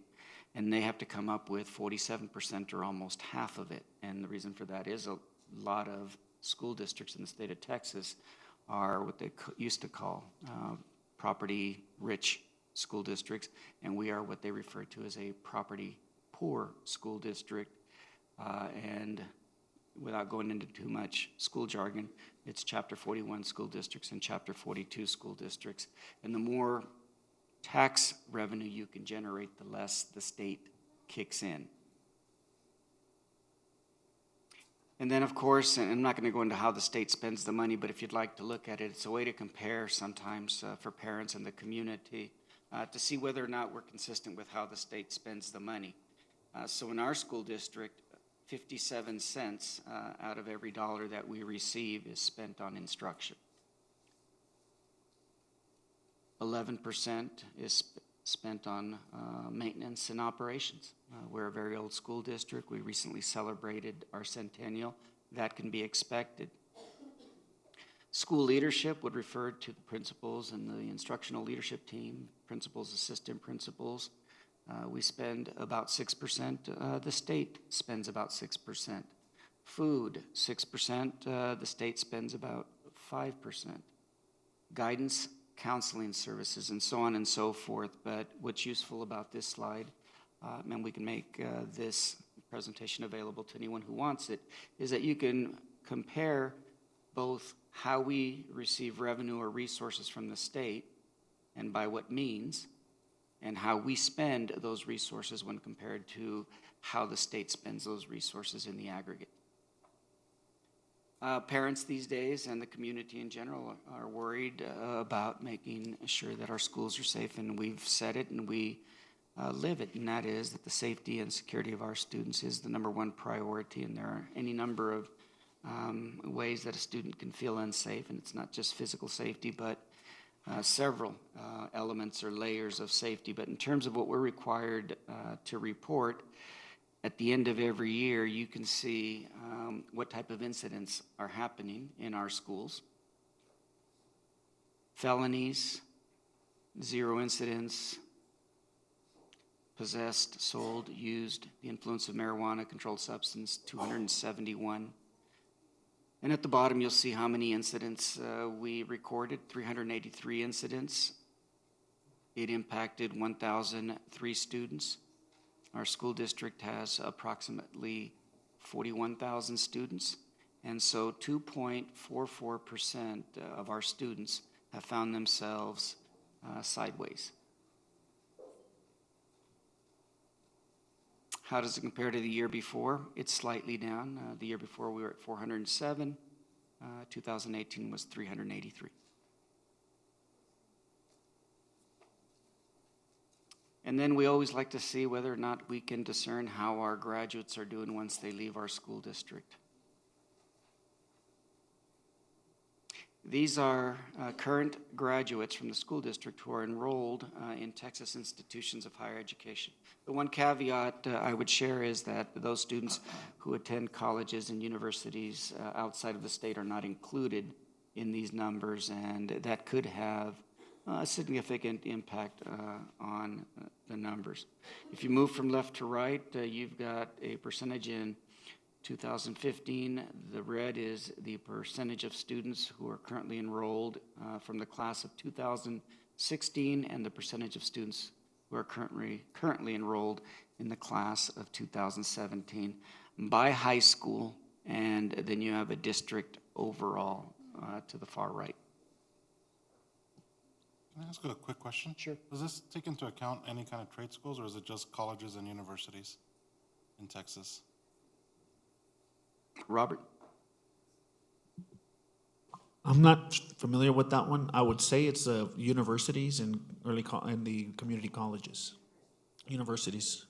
and they have to come up with 47% or almost half of it. And the reason for that is a lot of school districts in the state of Texas are what they used to call property-rich school districts, and we are what they refer to as a property-poor school district. And without going into too much school jargon, it's Chapter 41 school districts and Chapter 42 school districts. And the more tax revenue you can generate, the less the state kicks in. And then, of course, and I'm not going to go into how the state spends the money, but if you'd like to look at it, it's a way to compare sometimes for parents and the community to see whether or not we're consistent with how the state spends the money. So in our school district, 57 cents out of every dollar that we receive is spent on instruction. 11% is spent on maintenance and operations. We're a very old school district. We recently celebrated our centennial. That can be expected. School leadership would refer to the principals and the instructional leadership team, principals, assistant principals. We spend about 6%. The state spends about 6%. Food, 6%. The state spends about 5%. Guidance, counseling services, and so on and so forth. But what's useful about this slide, and we can make this presentation available to anyone who wants it, is that you can compare both how we receive revenue or resources from the state and by what means, and how we spend those resources when compared to how the state spends those resources in the aggregate. Parents these days and the community in general are worried about making sure that our schools are safe, and we've said it and we live it, and that is that the safety and security of our students is the number one priority, and there are any number of ways that a student can feel unsafe, and it's not just physical safety, but several elements or layers of safety. But in terms of what we're required to report, at the end of every year, you can see what type of incidents are happening in our schools. Felonies, 0 incidents, possessed, sold, used, the influence of marijuana, controlled substance, 271. And at the bottom, you'll see how many incidents we recorded, 383 incidents. It impacted 1,003 students. Our school district has approximately 41,000 students, and so 2.44% of our students have found themselves sideways. How does it compare to the year before? It's slightly down. The year before we were at 407. 2018 was 383. And then we always like to see whether or not we can discern how our graduates are doing once they leave our school district. These are current graduates from the school district who are enrolled in Texas institutions of higher education. The one caveat I would share is that those students who attend colleges and universities outside of the state are not included in these numbers, and that could have a significant impact on the numbers. If you move from left to right, you've got a percentage in 2015, the red is the percentage of students who are currently enrolled from the class of 2016, and the percentage of students who are currently enrolled in the class of 2017 by high school, and then you have a district overall to the far right. Can I ask a quick question? Sure. Does this take into account any kind of trade schools, or is it just colleges and universities in Texas? Robert? I'm not familiar with that one. I would say it's universities and and the community colleges. Universities.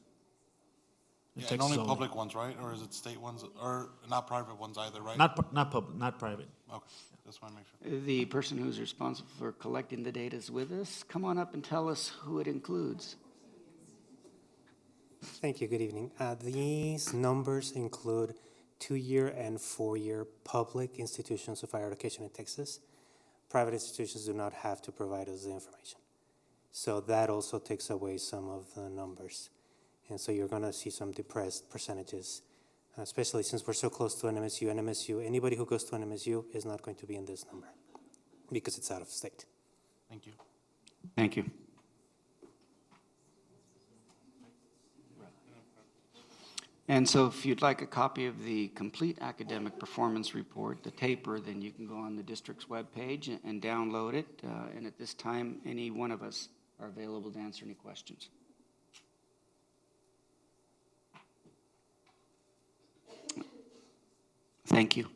Yeah, and only public ones, right? Or is it state ones, or not private ones either, right? Not private. Okay, just want to make sure. The person who's responsible for collecting the data is with us. Come on up and tell us who it includes. Thank you. Good evening. These numbers include 2-year and 4-year public institutions of higher education in Texas. Private institutions do not have to provide us the information. So that also takes away some of the numbers. And so you're going to see some depressed percentages, especially since we're so close to an MSU. And MSU, anybody who goes to an MSU is not going to be in this number because it's out of state. Thank you. Thank you. And so if you'd like a copy of the complete academic performance report, the taper, then you can go on the district's webpage and download it. And at this time, any one of us are available to answer any questions. Thank you.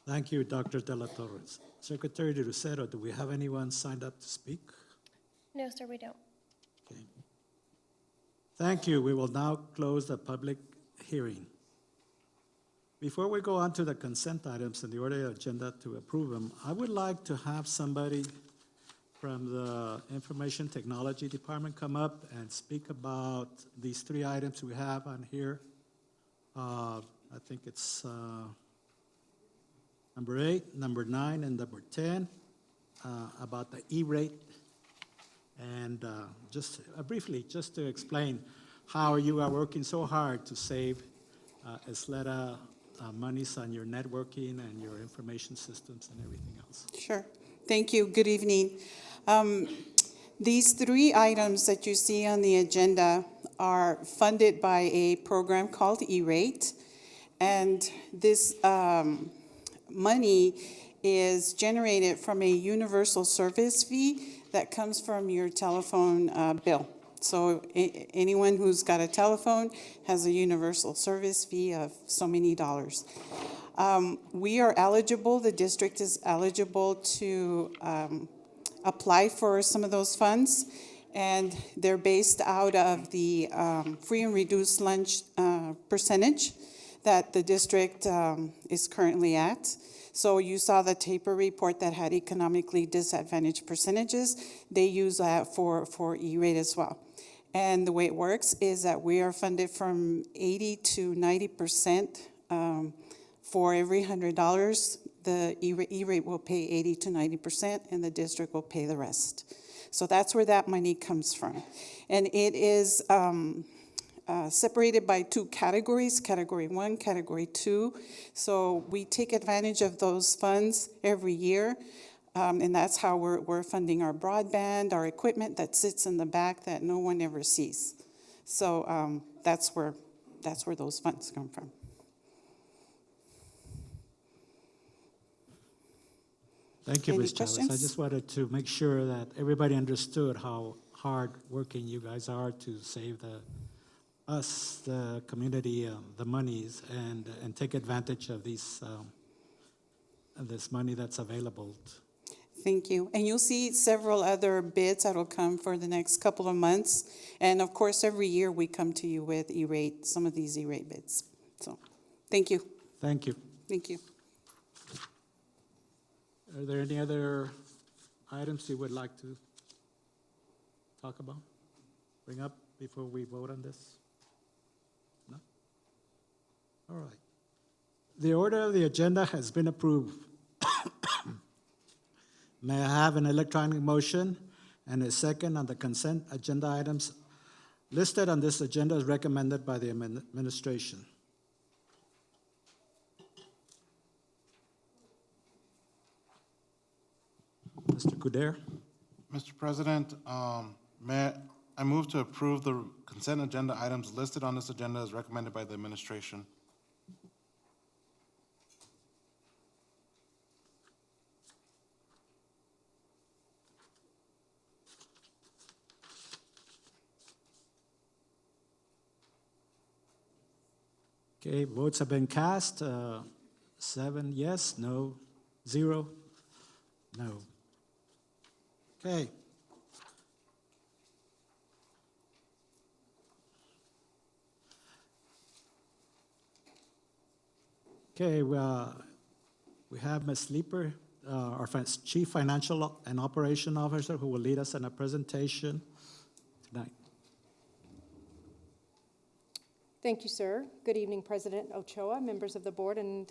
Thank you, Dr. De La Torres. Secretary de Lucero, do we have anyone signed up to speak? No, sir, we don't. Okay. Thank you. We will now close the public hearing. Before we go on to the consent items and the order agenda to approve them, I would like to have somebody from the Information Technology Department come up and speak about these 3 items we have on here. I think it's number 8, number 9, and number 10 about the E-rate. And just briefly, just to explain how you are working so hard to save Ysleta monies on your networking and your information systems and everything else. Sure. Thank you. Good evening. These 3 items that you see on the agenda are funded by a program called E-rate. And this money is generated from a universal service fee that comes from your telephone bill. So anyone who's got a telephone has a universal service fee of so many dollars. We are eligible, the district is eligible to apply for some of those funds, and they're based out of the free and reduced lunch percentage that the district is currently at. So you saw the TAPER report that had economically disadvantaged percentages. They use that for E-rate as well. And the way it works is that we are funded from 80 to 90%. For every $100, the E-rate will pay 80 to 90%, and the district will pay the rest. So that's where that money comes from. And it is separated by two categories, Category 1, Category 2. So we take advantage of those funds every year, and that's how we're funding our broadband, our equipment that sits in the back that no one ever sees. So that's where those funds come from. Thank you, Any Ms. Chavez. I questions? just wanted to make sure that everybody understood how hard working you guys are to save us, the community, the monies, and take advantage of this money that's available. Thank you. And you'll see several other bids that'll come for the next couple of months. And of course, every year we come to you with E-rate, some of these E-rate bids. So, thank you. Thank you. Thank you. Are there any other items you would like to talk about, bring up before we vote on this? No? All right. The order of the agenda has been approved. May I have an electronic motion and a second on the consent agenda items listed on this agenda as recommended by the administration? Mr. Kuder? Mr. President, I move to approve the consent agenda items listed on this agenda as recommended by the administration. Okay, votes have been cast. 7 yes, no, 0, no. Okay. Okay, we have Ms. Leeper, our Chief Financial and Operation Officer, who will lead us in a presentation tonight. Thank you, sir. Good evening, President Ochoa, members of the board, and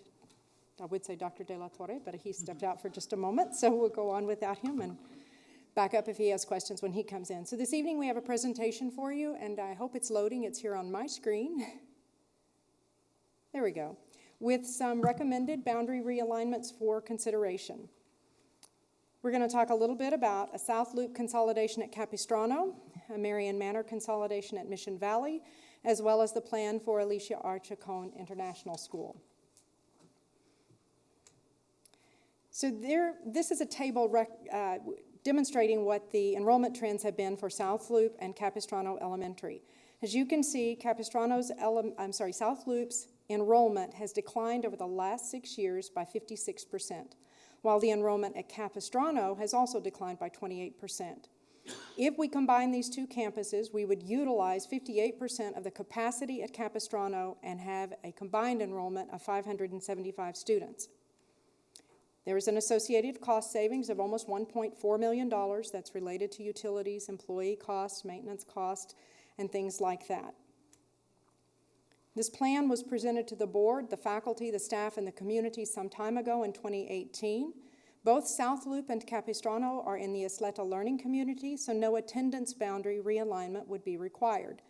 I would say Dr. De La Torre, but he stepped out for just a moment, so we'll go on without him and back up if he has questions when he comes in. So this evening we have a presentation for you, and I hope it's loading. It's here on my screen. There we go. With some recommended boundary realignments for consideration. We're going to talk a little bit about a South Loop consolidation at Capistrano, a Marion Manor consolidation at Mission Valley, as well as the plan for Alicia R. Taccone International School. So this is a table demonstrating what the enrollment trends have been for South Loop and Capistrano Elementary. As you can see, South Loop's enrollment has declined over the last 6 years by 56%, while the enrollment at Capistrano has also declined by 28%. If we combine these two campuses, we would utilize 58% of the capacity at Capistrano and have a combined enrollment of 575 students. There is an associated cost savings of almost $1.4 million that's related to utilities, employee costs, maintenance costs, and things like that. This plan was presented to the board, the faculty, the staff, and the community some time ago in 2018. Both South Loop and Capistrano are in the Ysleta learning community, so no attendance boundary realignment would be required.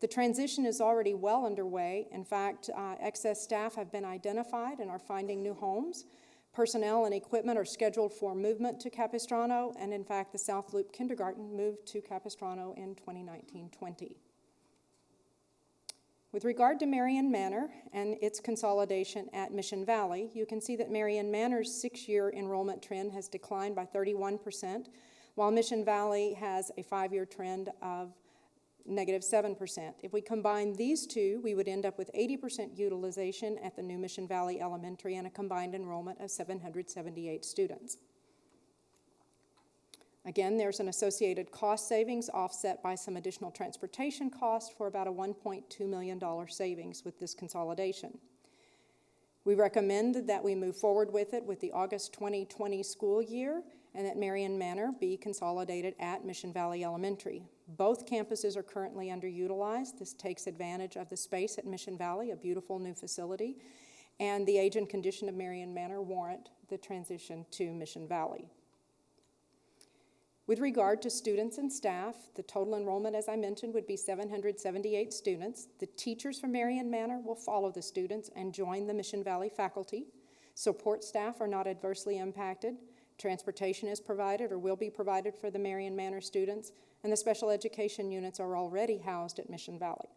The transition is already well underway. In fact, excess staff have been identified and are finding new homes. Personnel and equipment are scheduled for movement to Capistrano, and in fact, the South Loop kindergarten moved to Capistrano in 2019-20. With regard to Marion Manor and its consolidation at Mission Valley, you can see that Marion Manor's 6-year enrollment trend has declined by 31%, while Mission Valley has a 5-year trend of -7%. If we combine these two, we would end up with 80% utilization at the new Mission Valley Elementary and a combined enrollment of 778 students. Again, there's an associated cost savings offset by some additional transportation costs for about a $1.2 million savings with this consolidation. We recommend that we move forward with it with the August 2020 school year and that Marion Manor be consolidated at Mission Valley Elementary. Both campuses are currently underutilized. This takes advantage of the space at Mission Valley, a beautiful new facility, and the age and condition of Marion Manor warrant the transition to Mission Valley. With regard to students and staff, the total enrollment, as I mentioned, would be 778 students. The teachers from Marion Manor will follow the students and join the Mission Valley faculty. Support staff are not adversely impacted. Transportation is provided or will be provided for the Marion Manor students, and the special education units are already housed at Mission Valley.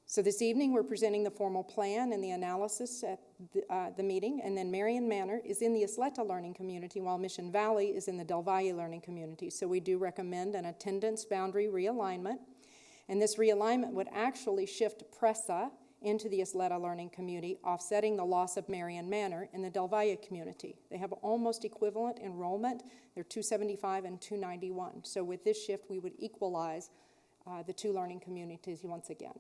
So this evening, we're presenting the formal plan and the analysis at the meeting, and then Marion Manor is in the Ysleta learning community, while Mission Valley is in the Del Valle learning community. So we do recommend an attendance boundary realignment, and this realignment would actually shift PRESA into the Ysleta learning community, offsetting the loss of Marion Manor in the Del Valle community. They have almost equivalent enrollment. They're 275 and 291. So with this shift, we would equalize the two learning communities once again.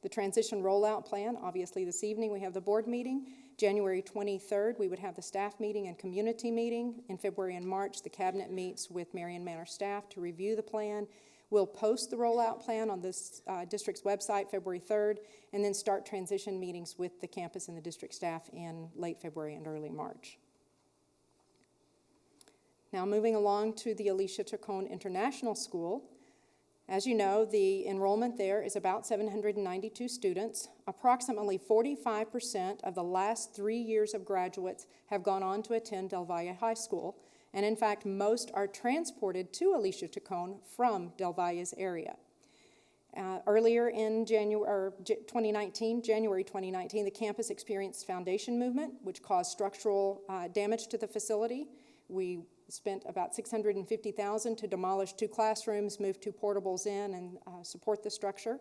The transition rollout plan, obviously this evening we have the board meeting. January 23rd, we would have the staff meeting and community meeting. In February and March, the cabinet meets with Marion Manor staff to review the plan. We'll post the rollout plan on this district's website February 3rd, and then start transition meetings with the campus and the district staff in late February and early March. Now moving along to the Alicia Taccone International School. As you know, the enrollment there is about 792 students. Approximately 45% of the last 3 years of graduates have gone on to attend Del Valle High School. And in fact, most are transported to Alicia Taccone from Del Valle's area. Earlier in January 2019, the campus experienced foundation movement, which caused structural damage to the facility. We spent about $650,000 to demolish 2 classrooms, move 2 portables in, and support the structure.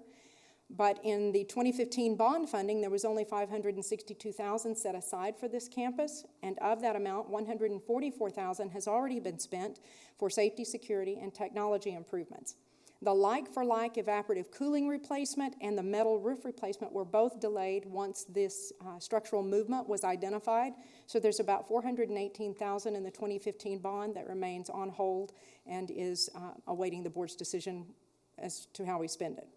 But in the 2015 bond funding, there was only $562,000 set aside for this campus, and of that amount, $144,000 has already been spent for safety, security, and technology improvements. The like-for-like evaporative cooling replacement and the metal roof replacement were both delayed once this structural movement was identified. So there's about $418,000 in the 2015 bond that remains on hold and is awaiting the board's decision as to how we spend it.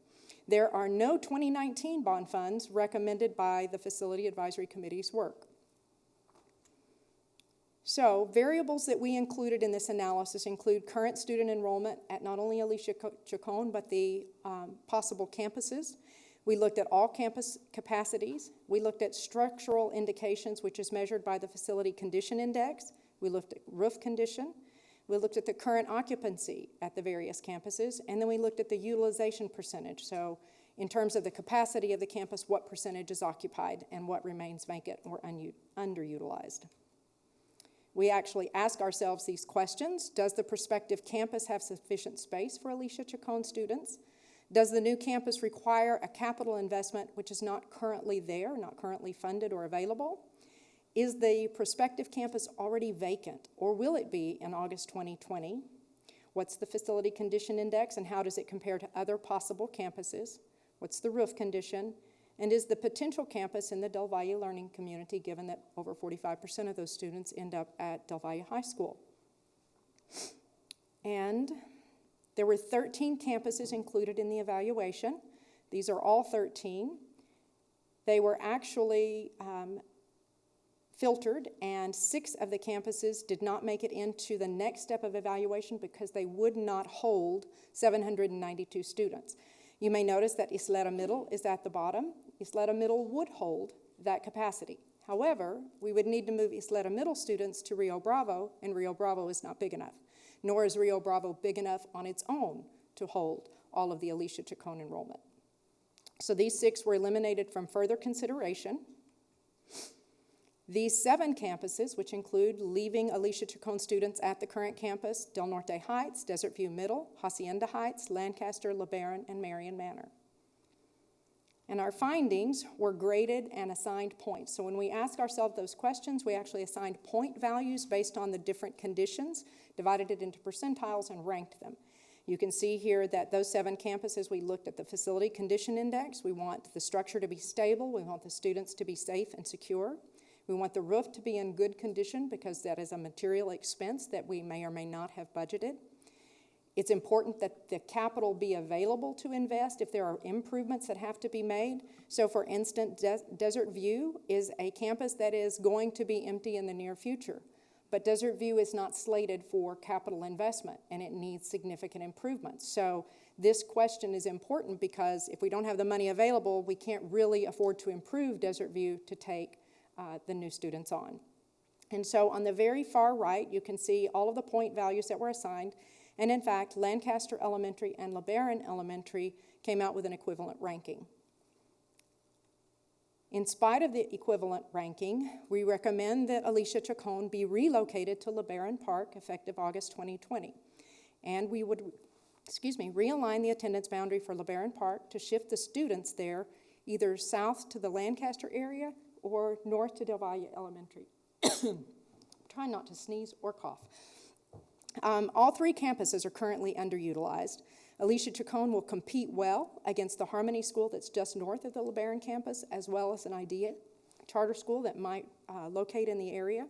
There are no 2019 bond funds recommended by the Facility Advisory Committee's work. So variables that we included in this analysis include current student enrollment at not only Alicia Taccone, but the possible campuses. We looked at all campus capacities. We looked at structural indications, which is measured by the Facility Condition Index. We looked at roof condition. We looked at the current occupancy at the various campuses, and then we looked at the utilization percentage. So in terms of the capacity of the campus, what percentage is occupied and what remains vacant or underutilized. We actually ask ourselves these questions. Does the prospective campus have sufficient space for Alicia Taccone students? Does the new campus require a capital investment which is not currently there, not currently funded or available? Is the prospective campus already vacant, or will it be in August 2020? What's the facility condition index, and how does it compare to other possible campuses? What's the roof condition? And is the potential campus in the Del Valle learning community, given that over 45% of those students end up at Del Valle High School? And there were 13 campuses included in the evaluation. These are all 13. They were actually filtered, and 6 of the campuses did not make it into the next step of evaluation because they would not hold 792 students. You may notice that Ysleta Middle is at the bottom. Ysleta Middle would hold that capacity. However, we would need to move Ysleta Middle students to Rio Bravo, and Rio Bravo is not big enough, nor is Rio Bravo big enough on its own to hold all of the Alicia Taccone enrollment. So these 6 were eliminated from further consideration. These 7 campuses, which include leaving Alicia Taccone students at the current campus, Del Norte Heights, Desert View Middle, Hacienda Heights, Lancaster, LeBaron, and Marion Manor. And our findings were graded and assigned points. So when we ask ourselves those questions, we actually assigned point values based on the different conditions, divided it into percentiles, and ranked them. You can see here that those 7 campuses, we looked at the facility condition index. We want the structure to be stable. We want the students to be safe and secure. We want the roof to be in good condition because that is a material expense that we may or may not have budgeted. It's important that the capital be available to invest if there are improvements that have to be made. So for instance, Desert View is a campus that is going to be empty in the near future. But Desert View is not slated for capital investment, and it needs significant improvements. So this question is important because if we don't have the money available, we can't really afford to improve Desert View to take the new students on. And so on the very far right, you can see all of the point values that were assigned. And in fact, Lancaster Elementary and LeBaron Elementary came out with an equivalent ranking. In spite of the equivalent ranking, we recommend that Alicia Taccone be relocated to LeBaron Park effective August 2020. And we would, realign the attendance boundary for LeBaron Park to shift the students there either south to the Lancaster area or north to Del Valle Elementary. Trying not to sneeze or cough. All 3 campuses are currently underutilized. Alicia Taccone will compete well against the Harmony School that's just north of the LeBaron campus, as well as an IDEA charter school that might locate in the area.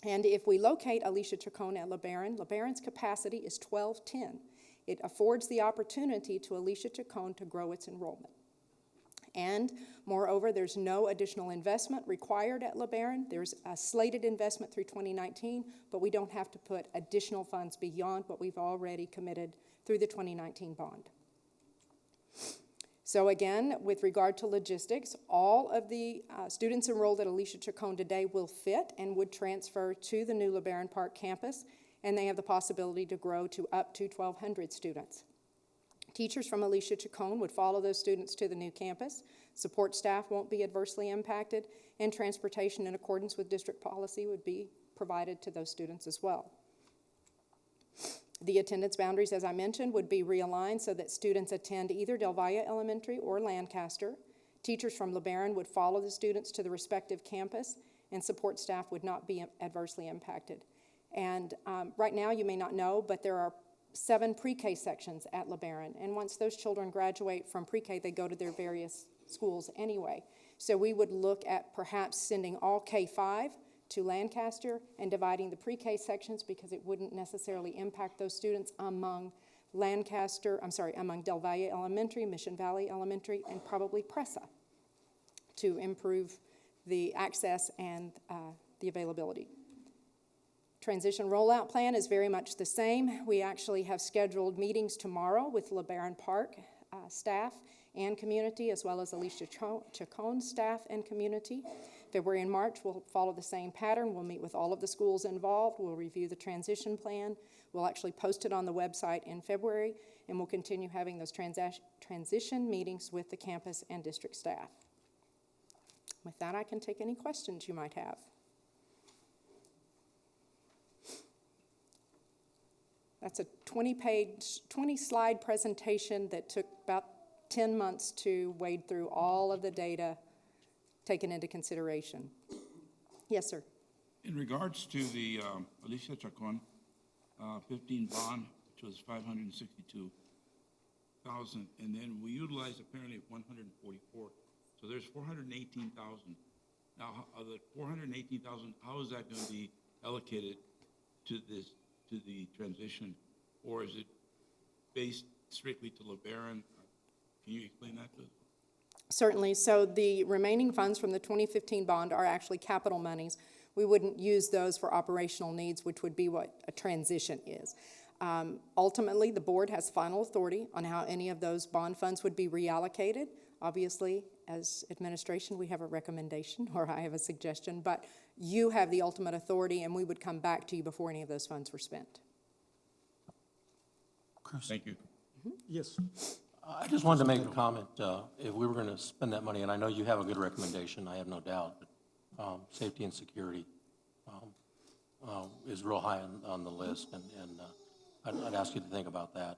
And if we locate Alicia Taccone at LeBaron, LeBaron's capacity is 1210. It affords the opportunity to Alicia Taccone to grow its enrollment. And moreover, there's no additional investment required at LeBaron. There's a slated investment through 2019, but we don't have to put additional funds beyond what we've already committed through the 2019 bond. So again, with regard to logistics, all of the students enrolled at Alicia Taccone today will fit and would transfer to the new LeBaron Park campus, and they have the possibility to grow to up to 1,200 students. Teachers from Alicia Taccone would follow those students to the new campus. Support staff won't be adversely impacted, and transportation in accordance with district policy would be provided to those students as well. The attendance boundaries, as I mentioned, would be realigned so that students attend either Del Valle Elementary or Lancaster. Teachers from LeBaron would follow the students to the respective campus, and support staff would not be adversely impacted. And right now, you may not know, but there are 7 pre-K sections at LeBaron, and once those children graduate from pre-K, they go to their various schools anyway. So we would look at perhaps sending all K-5 to Lancaster and dividing the pre-K sections because it wouldn't necessarily impact those students among Del Valle Elementary, Mission Valley Elementary, and probably Presa to improve the access and the availability. Transition rollout plan is very much the same. We actually have scheduled meetings tomorrow with LeBaron Park staff and community, as well as Alicia Taccone staff and community. February and March, we'll follow the same pattern. We'll meet with all of the schools involved. We'll review the transition plan. We'll actually post it on the website in February, and we'll continue having those transition meetings with the campus and district staff. With that, I can take any questions you might have. That's a 20-slide presentation that took about 10 months to wade through all of the data taken into consideration. Yes, sir. In regards to the Alicia Taccone 15 bond, which was $562,000, and then we utilized apparently 144, so there's 418,000. Now, of the 418,000, how is that going to be allocated to the transition, or is it based strictly to LeBaron? Can you explain that to us? Certainly. So the remaining funds from the 2015 bond are actually capital monies. We wouldn't use those for operational needs, which would be what a transition is. Ultimately, the board has final authority on how any of those bond funds would be reallocated. Obviously, as administration, we have a recommendation, or I have a suggestion, but you have the ultimate authority, and we would come back to you before any of those funds were spent. Thank you. Mm-hmm. Yes. I just wanted to make a comment. If we were going to spend that money, and I know you have a good recommendation, I have no doubt, but safety and security is real high on the list, and I'd ask you to think about that,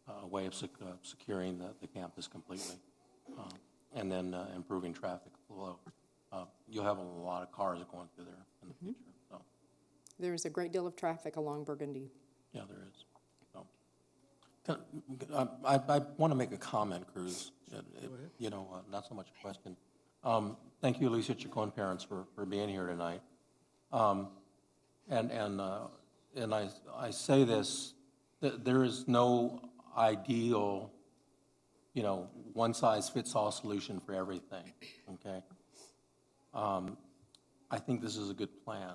a way of securing the campus completely, and then improving traffic flow. You'll have a lot of cars going through there in the future. So, There is a great deal of traffic along Burgundy. yeah, there is. So, I want to make a comment, Cruz. You know, not so much a question. Thank you, Alicia Taccone parents, for being here tonight. And I say this, that there is no ideal, you know, one-size-fits-all solution for everything, okay? I think this is a good plan.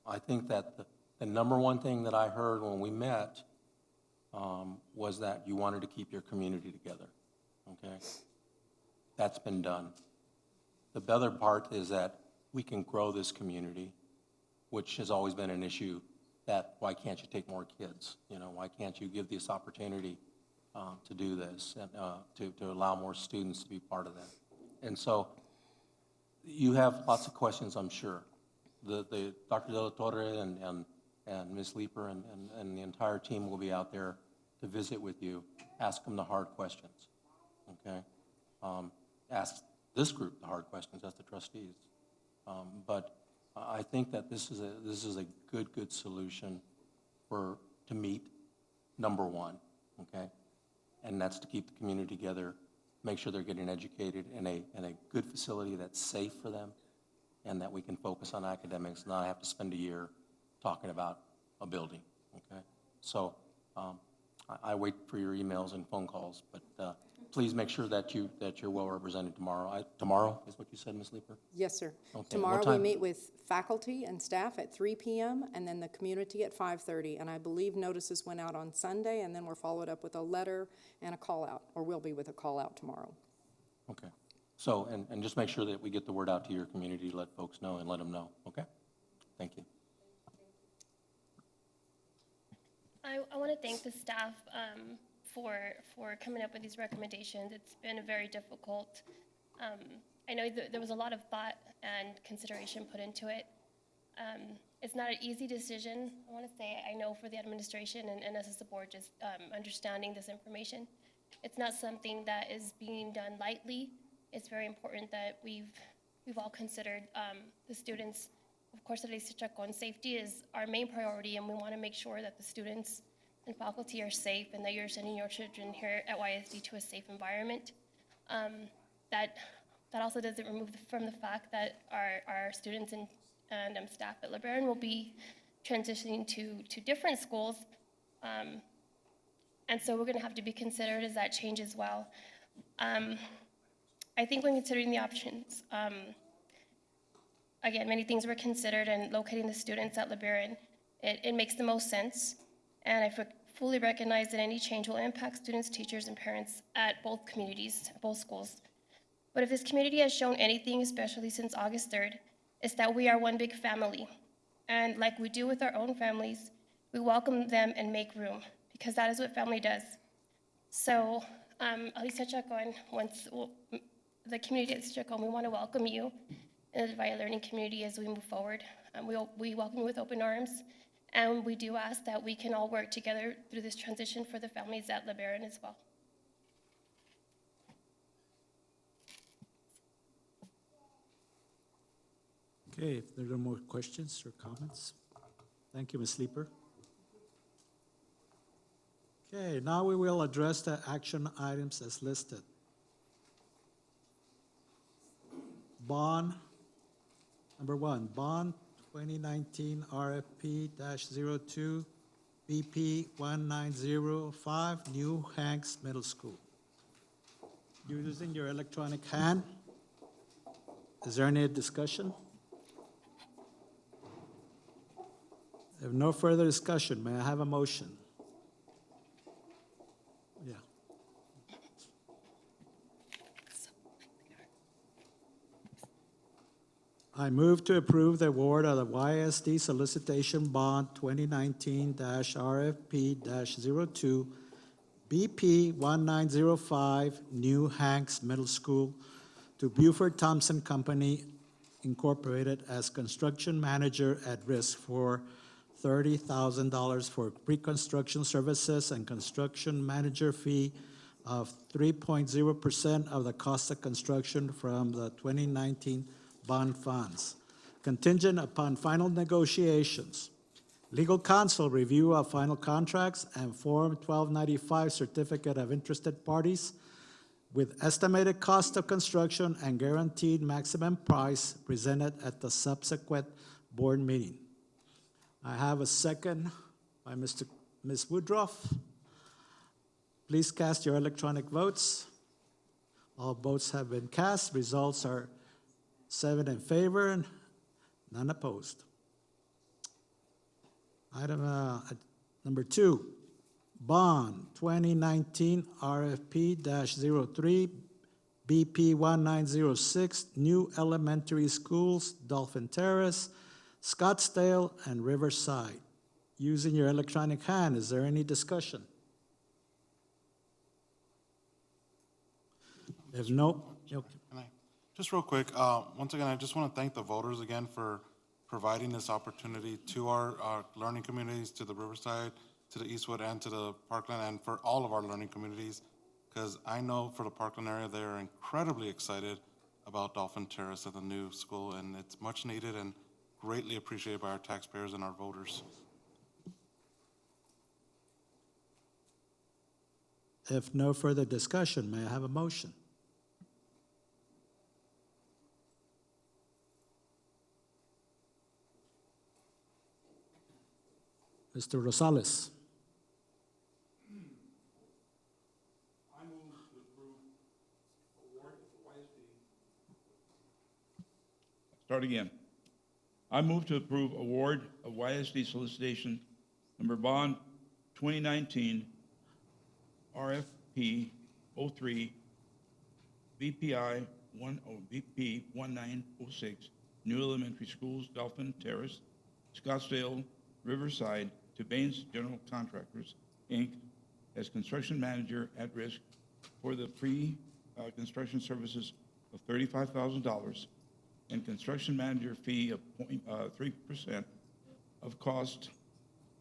I think that the number one thing that I heard when we met was that you wanted to keep your community together, okay? That's been done. The better part is that we can grow this community, which has always been an issue, that why can't you take more kids? You know, why can't you give this opportunity to do this and to allow more students to be part of that? And so you have lots of questions, I'm sure. The Dr. De La Torre and Ms. Leeper and the entire team will be out there to visit with you. Ask them the hard questions, okay? Ask this group the hard questions, that's the trustees. But I think that this is a good solution to meet number one, okay? And that's to keep the community together, make sure they're getting educated in a good facility that's safe for them, and that we can focus on academics, not have to spend a year talking about a building, okay? So I wait for your emails and phone calls, but please make sure that you're well represented tomorrow. Tomorrow is what you said, Ms. Leeper? Yes, sir. Okay, Tomorrow what we time? meet with faculty and staff at 3 p.m. and then the community at 5:30. And I believe notices went out on Sunday, and then we're followed up with a letter and a call out, or we'll be with a call out tomorrow. Okay. So, and just make sure that we get the word out to your community, let folks know and let them know, okay? Thank you. I want to thank the staff for coming up with these recommendations. It's been very difficult. I know there was a lot of thought and consideration put into it. It's not an easy decision, I want to say. I know for the administration and us as a board, just understanding this information. It's not something that is being done lightly. It's very important that we've all considered the students. Of course, at Alicia Taccone, safety is our main priority, and we want to make sure that the students and faculty are safe and that you're sending your children here at YISD to a safe environment. That also doesn't remove from the fact that our students and staff at LeBaron will be transitioning to different schools. And so we're going to have to be considered as that change as well. I think when considering the options, again, many things were considered, and locating the students at LeBaron, it makes the most sense. And I fully recognize that any change will impact students, teachers, and parents at both communities, both schools. But if this community has shown anything, especially since August 3rd, it's that we are one big family. And like we do with our own families, we welcome them and make room, because that is what family does. So, Alicia Taccone, the community at Alicia Taccone, we want to welcome you in the Via Learning community as we move forward. We welcome you with open arms, and we do ask that we can all work together through this transition for the families at LeBaron as well. Okay, if there are no more questions or comments. Thank you, Ms. Leeper. Okay, now we will address the action items as listed. Bond, number 1, Bond 2019 RFP-02 BP 1905, New Hanks Middle School. You're using your electronic hand. Is there any discussion? If no further discussion, may I have a motion? Yeah. I move to approve the award of the YISD solicitation bond 2019-RFP-02 BP 1905 New Hanks Middle School to Buford Thompson Company Incorporated as construction manager at risk for $30,000 for pre-construction services and construction manager fee of 3.0% of the cost of construction from the 2019 bond funds, contingent upon final negotiations. Legal counsel review of final contracts and Form 1295 certificate of interested parties with estimated cost of construction and guaranteed maximum price presented at the subsequent board meeting. I have a second by Ms. Woodruff. Please cast your electronic votes. All votes have been cast. Results are 7 in favor and none opposed. Item number 2, Bond 2019 RFP-03 BP 1906, New Elementary Schools, Dolphin Terrace, Scottsdale, and Riverside. Using your electronic hand, is there any discussion? If no, Just real quick, once again, I just want to thank the voters again for providing this opportunity to our learning communities, to the Riverside, to the Eastwood, and to the Parkland, and for all of our learning communities, because I know for the Parkland area, they are incredibly excited about Dolphin Terrace at the new school, and it's much needed and greatly appreciated by our taxpayers and our voters. if no further discussion, may I have a motion? Mr. Rosales. I move to approve award of YISD. Start again. I move to approve award of YISD solicitation number bond 2019 RFP 03 BP 1906 New Elementary Schools, Dolphin Terrace, Scottsdale, Riverside, to Baines General Contractors, Inc., as construction manager at risk for the pre-construction services of $35,000 and construction manager fee of 3% of cost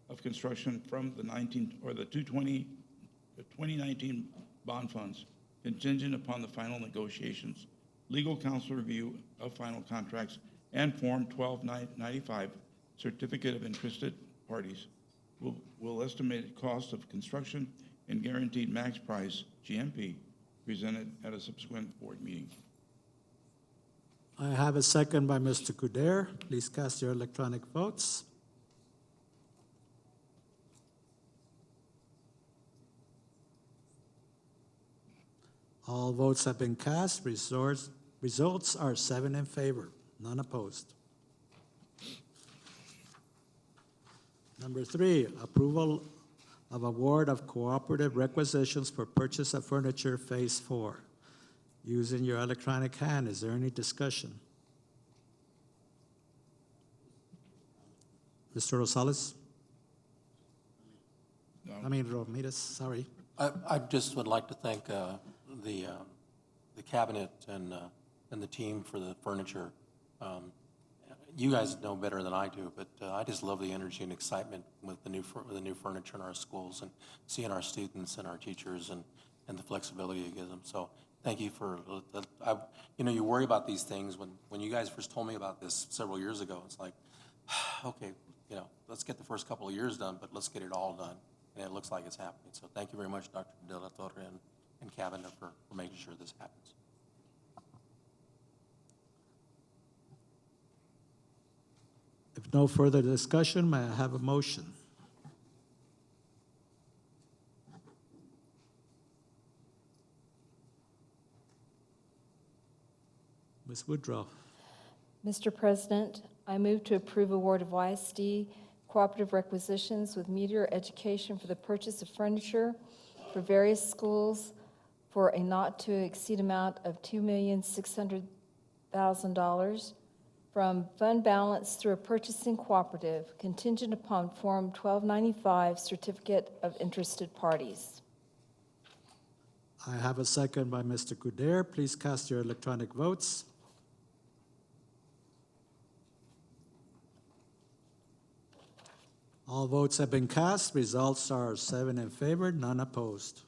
of construction from the 2019 bond funds, contingent upon the final negotiations, legal counsel review of final contracts, and Form 1295 certificate of interested parties will estimate cost of construction and guaranteed max price, GMP, presented at a subsequent board meeting. I have a second by Mr. Kuder. Please cast your electronic votes. All votes have been cast. Results are 7 in favor, none opposed. Number 3, approval of award of cooperative requisitions for purchase of furniture, Phase 4. Using your electronic hand, is there any discussion? Mr. Rosales? No. Ramirez, sorry. I just would like to thank the cabinet and the team for the furniture. You guys know better than I do, but I just love the energy and excitement with the new furniture in our schools and seeing our students and our teachers and the flexibility it gives them. So thank you for, you worry about these things. When you guys first told me about this several years ago, it's like, okay, let's get the first couple of years done, but let's get it all done. And it looks like it's happening. So thank you very much, Dr. De La Torre and cabinet for making sure this happens. If no further discussion, may I have a motion? Ms. Woodruff. Mr. President, I move to approve award of YISD cooperative requisitions with Meteor Education for the purchase of furniture for various schools for a not-to-exceed amount of $2,600,000 from fund balance through a purchasing cooperative, contingent upon Form 1295 certificate of interested parties. I have a second by Mr. Kuder. Please cast your electronic votes. All votes have been cast. Results are 7 in favor, none opposed.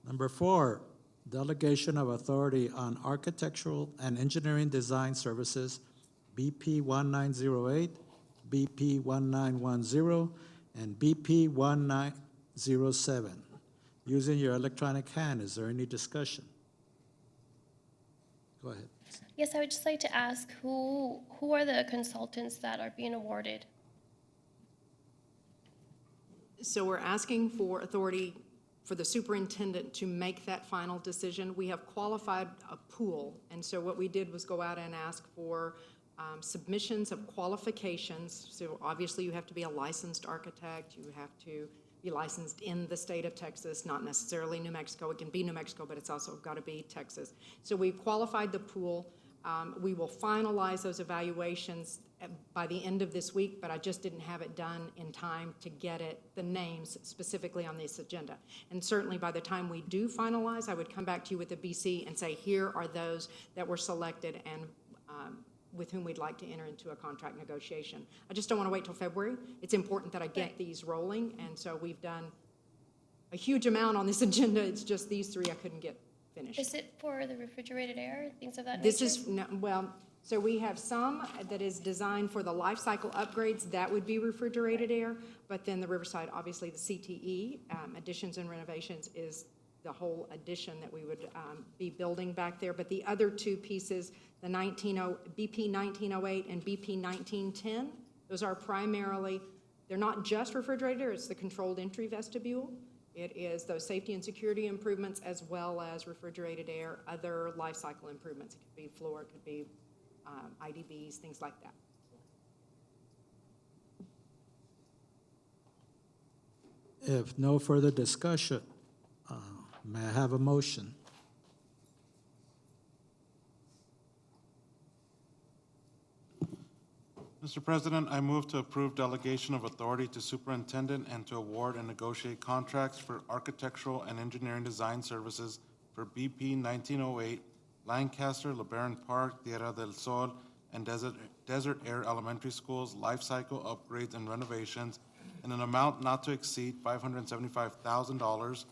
Number 4, delegation of authority on architectural and engineering design services, BP 1908, BP 1910, and BP 1907. Using your electronic hand, is there any discussion? Go ahead. Yes, I would just like to ask who are the consultants that are being awarded? So we're asking for authority for the superintendent to make that final decision. We have qualified a pool, and so what we did was go out and ask for submissions of qualifications. So obviously you have to be a licensed architect, you have to be licensed in the state of Texas, not necessarily New Mexico. It can be New Mexico, but it's also got to be Texas. So we qualified the pool. We will finalize those evaluations by the end of this week, but I just didn't have it done in time to get the names specifically on this agenda. And certainly by the time we do finalize, I would come back to you with a BC and say, here are those that were selected and with whom we'd like to enter into a contract negotiation. I just don't want to wait till February. It's important that I get these rolling, and so we've done a huge amount on this agenda. It's just these 3 I couldn't get finished. Is it for the refrigerated air, things of that This nature? is, no, well, so we have some that is designed for the life cycle upgrades. That would be refrigerated air, but then the Riverside, obviously the CTE, additions and renovations, is the whole addition that we would be building back there. But the other 2 pieces, the BP 1908 and BP 1910, those are primarily, they're not just refrigerated air, it's the controlled entry vestibule. It is those safety and security improvements as well as refrigerated air, other life cycle improvements. It could be floor, it could be IDBs, things like that. If no further discussion, may I have a motion? Mr. President, I move to approve delegation of authority to superintendent and to award and negotiate contracts for architectural and engineering design services for BP 1908, Lancaster, LeBaron Park, Tierra del Sol, and Desert Air Elementary Schools life cycle upgrades and renovations in an amount not to exceed $575,000.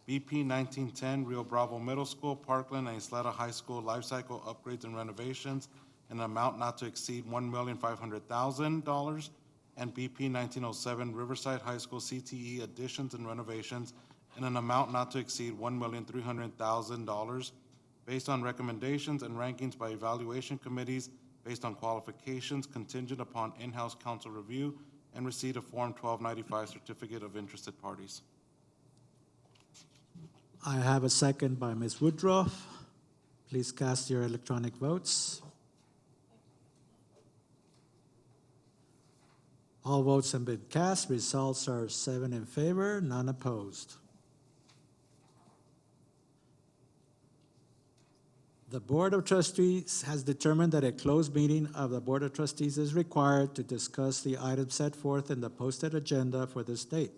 BP 1910, Rio Bravo Middle School, Parkland, and Ysleta High School life cycle upgrades and renovations in an amount not to exceed $1,500,000, and BP 1907 Riverside High School CTE additions and renovations in an amount not to exceed $1,300,000, based on recommendations and rankings by evaluation committees, based on qualifications contingent upon in-house council review and receipt of Form 1295 certificate of interested parties. I have a second by Ms. Woodruff. Please cast your electronic votes. All votes have been cast. Results are 7 in favor, none opposed. The Board of Trustees has determined that a closed meeting of the Board of Trustees is required to discuss the items set forth in the posted agenda for this date.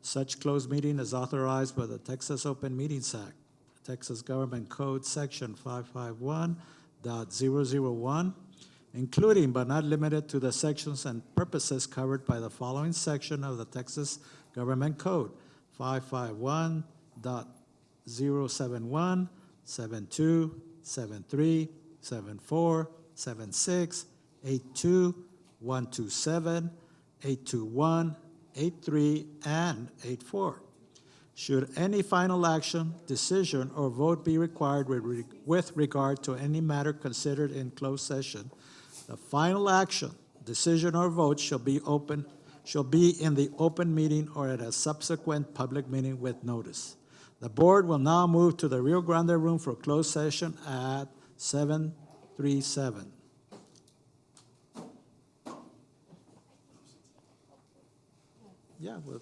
Such closed meeting is authorized by the Texas Open Meetings Act, Texas Government Code Section 551.001, including but not limited to the sections and purposes covered by the following section of the Texas Government Code, 551.071, 72, 73, 74, 76, 82, 127, 821, 83, and 84. Should any final action, decision, or vote be required with regard to any matter considered in closed session, the final action, decision, or vote shall be in the open meeting or at a subsequent public meeting with notice. The board will now move to the Rio Grande room for closed session at 7:37. Yeah, well.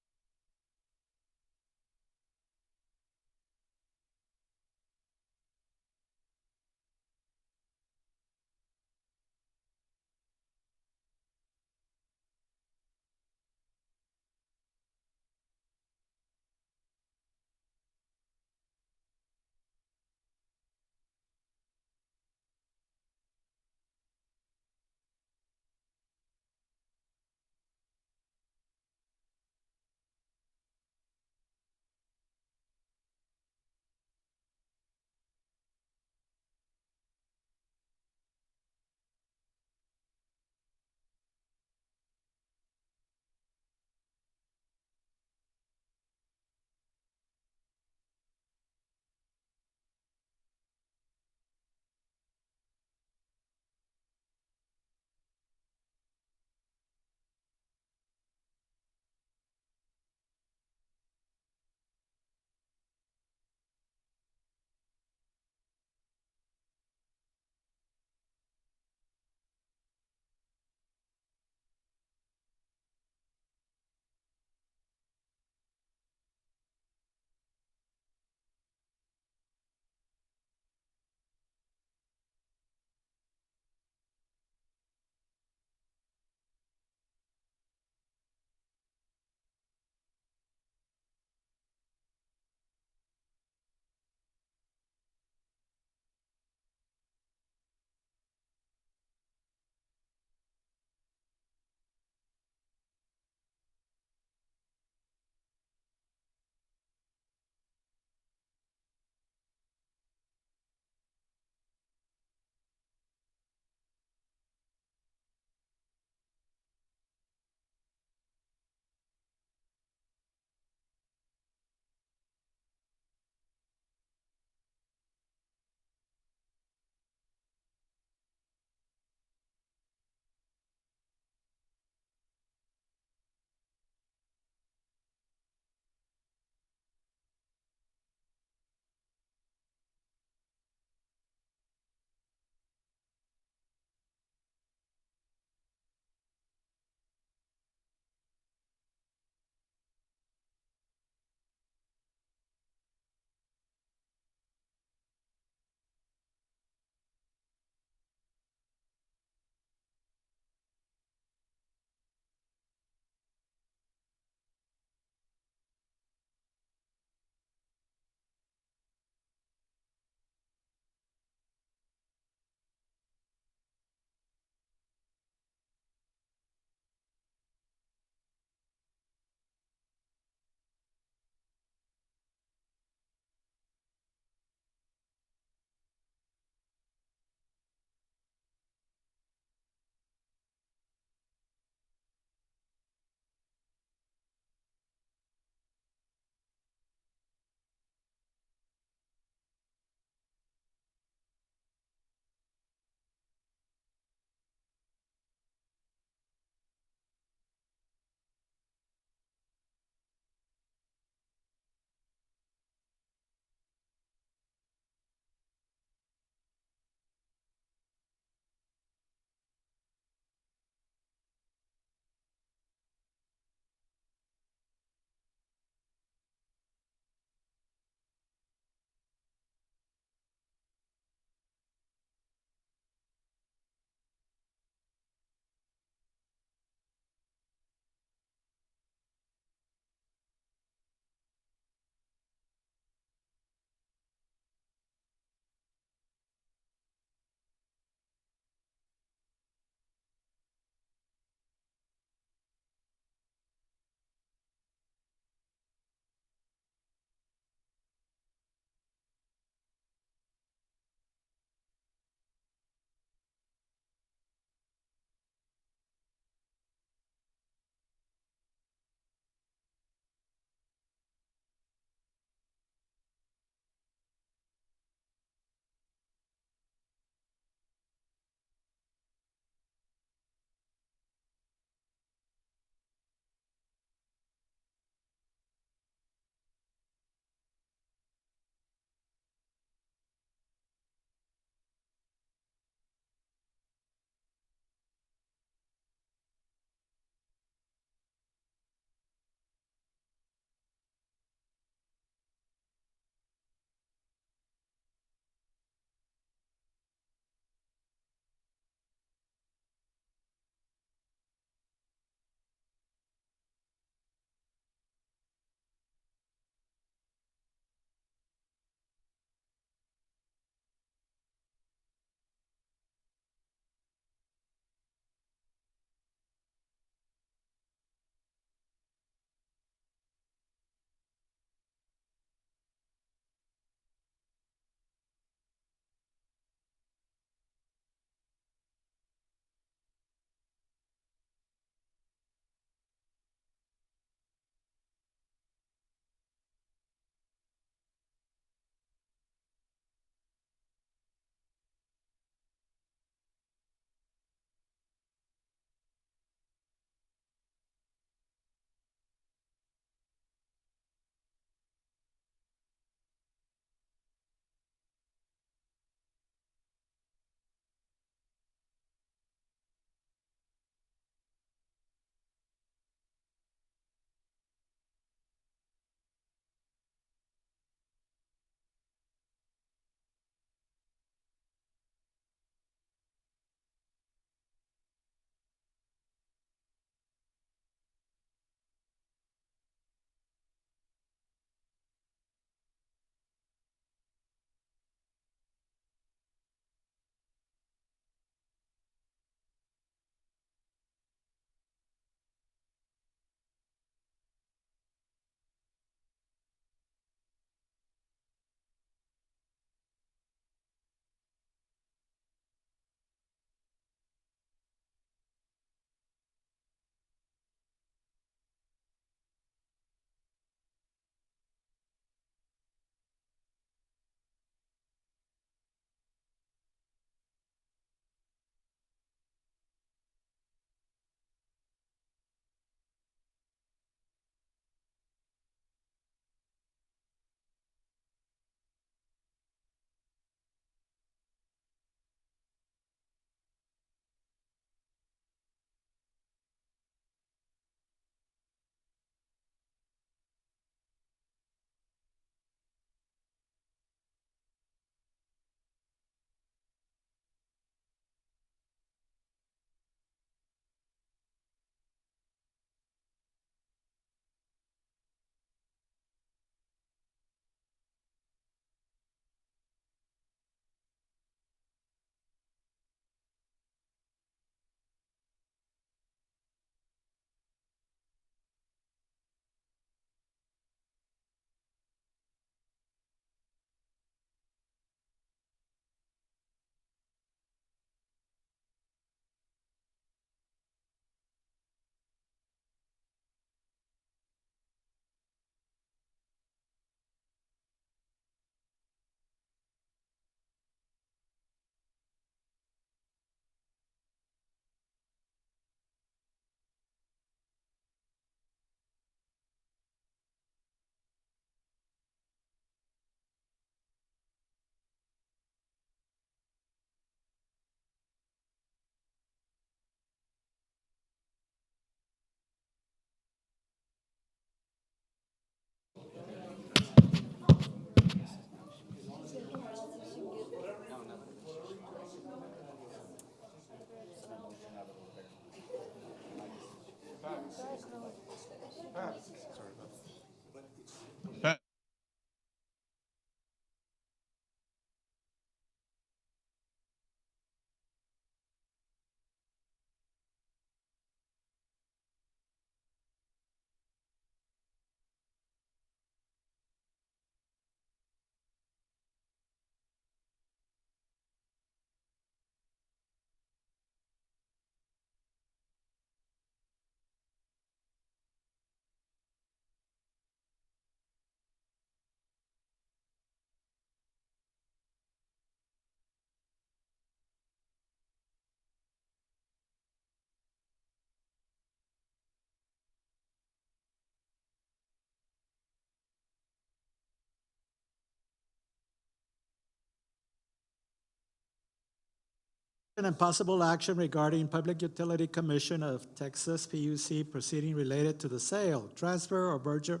And possible action regarding Public Utility Commission of Texas, PUC, proceeding related to the sale, transfer, or merger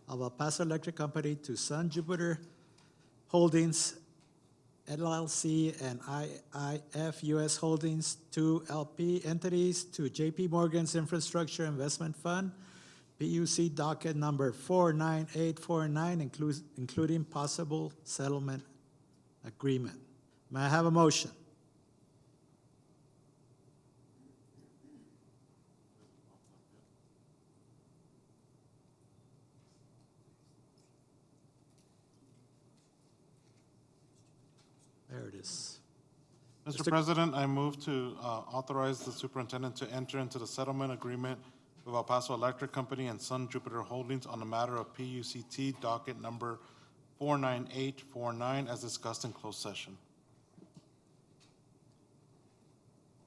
of El Paso Electric Company to Sun Jupiter Holdings, LLC, and IIF US Holdings, 2 LP entities, to JP Morgan's Infrastructure Investment Fund, PUC docket number 49849, including possible settlement agreement. May I have a motion? There it is. Mr. President, I move to authorize the superintendent to enter into the settlement agreement with El Paso Electric Company and Sun Jupiter Holdings on the matter of PUCT docket number 49849 as discussed in closed session.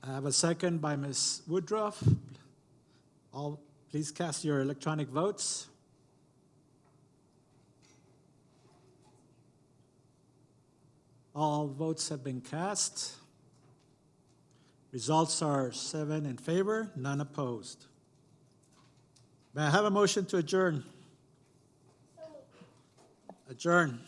I have a second by Ms. Woodruff. All, please cast your electronic votes. All votes have been cast. Results are 7 in favor, none opposed. May I have a motion to adjourn? Adjourn.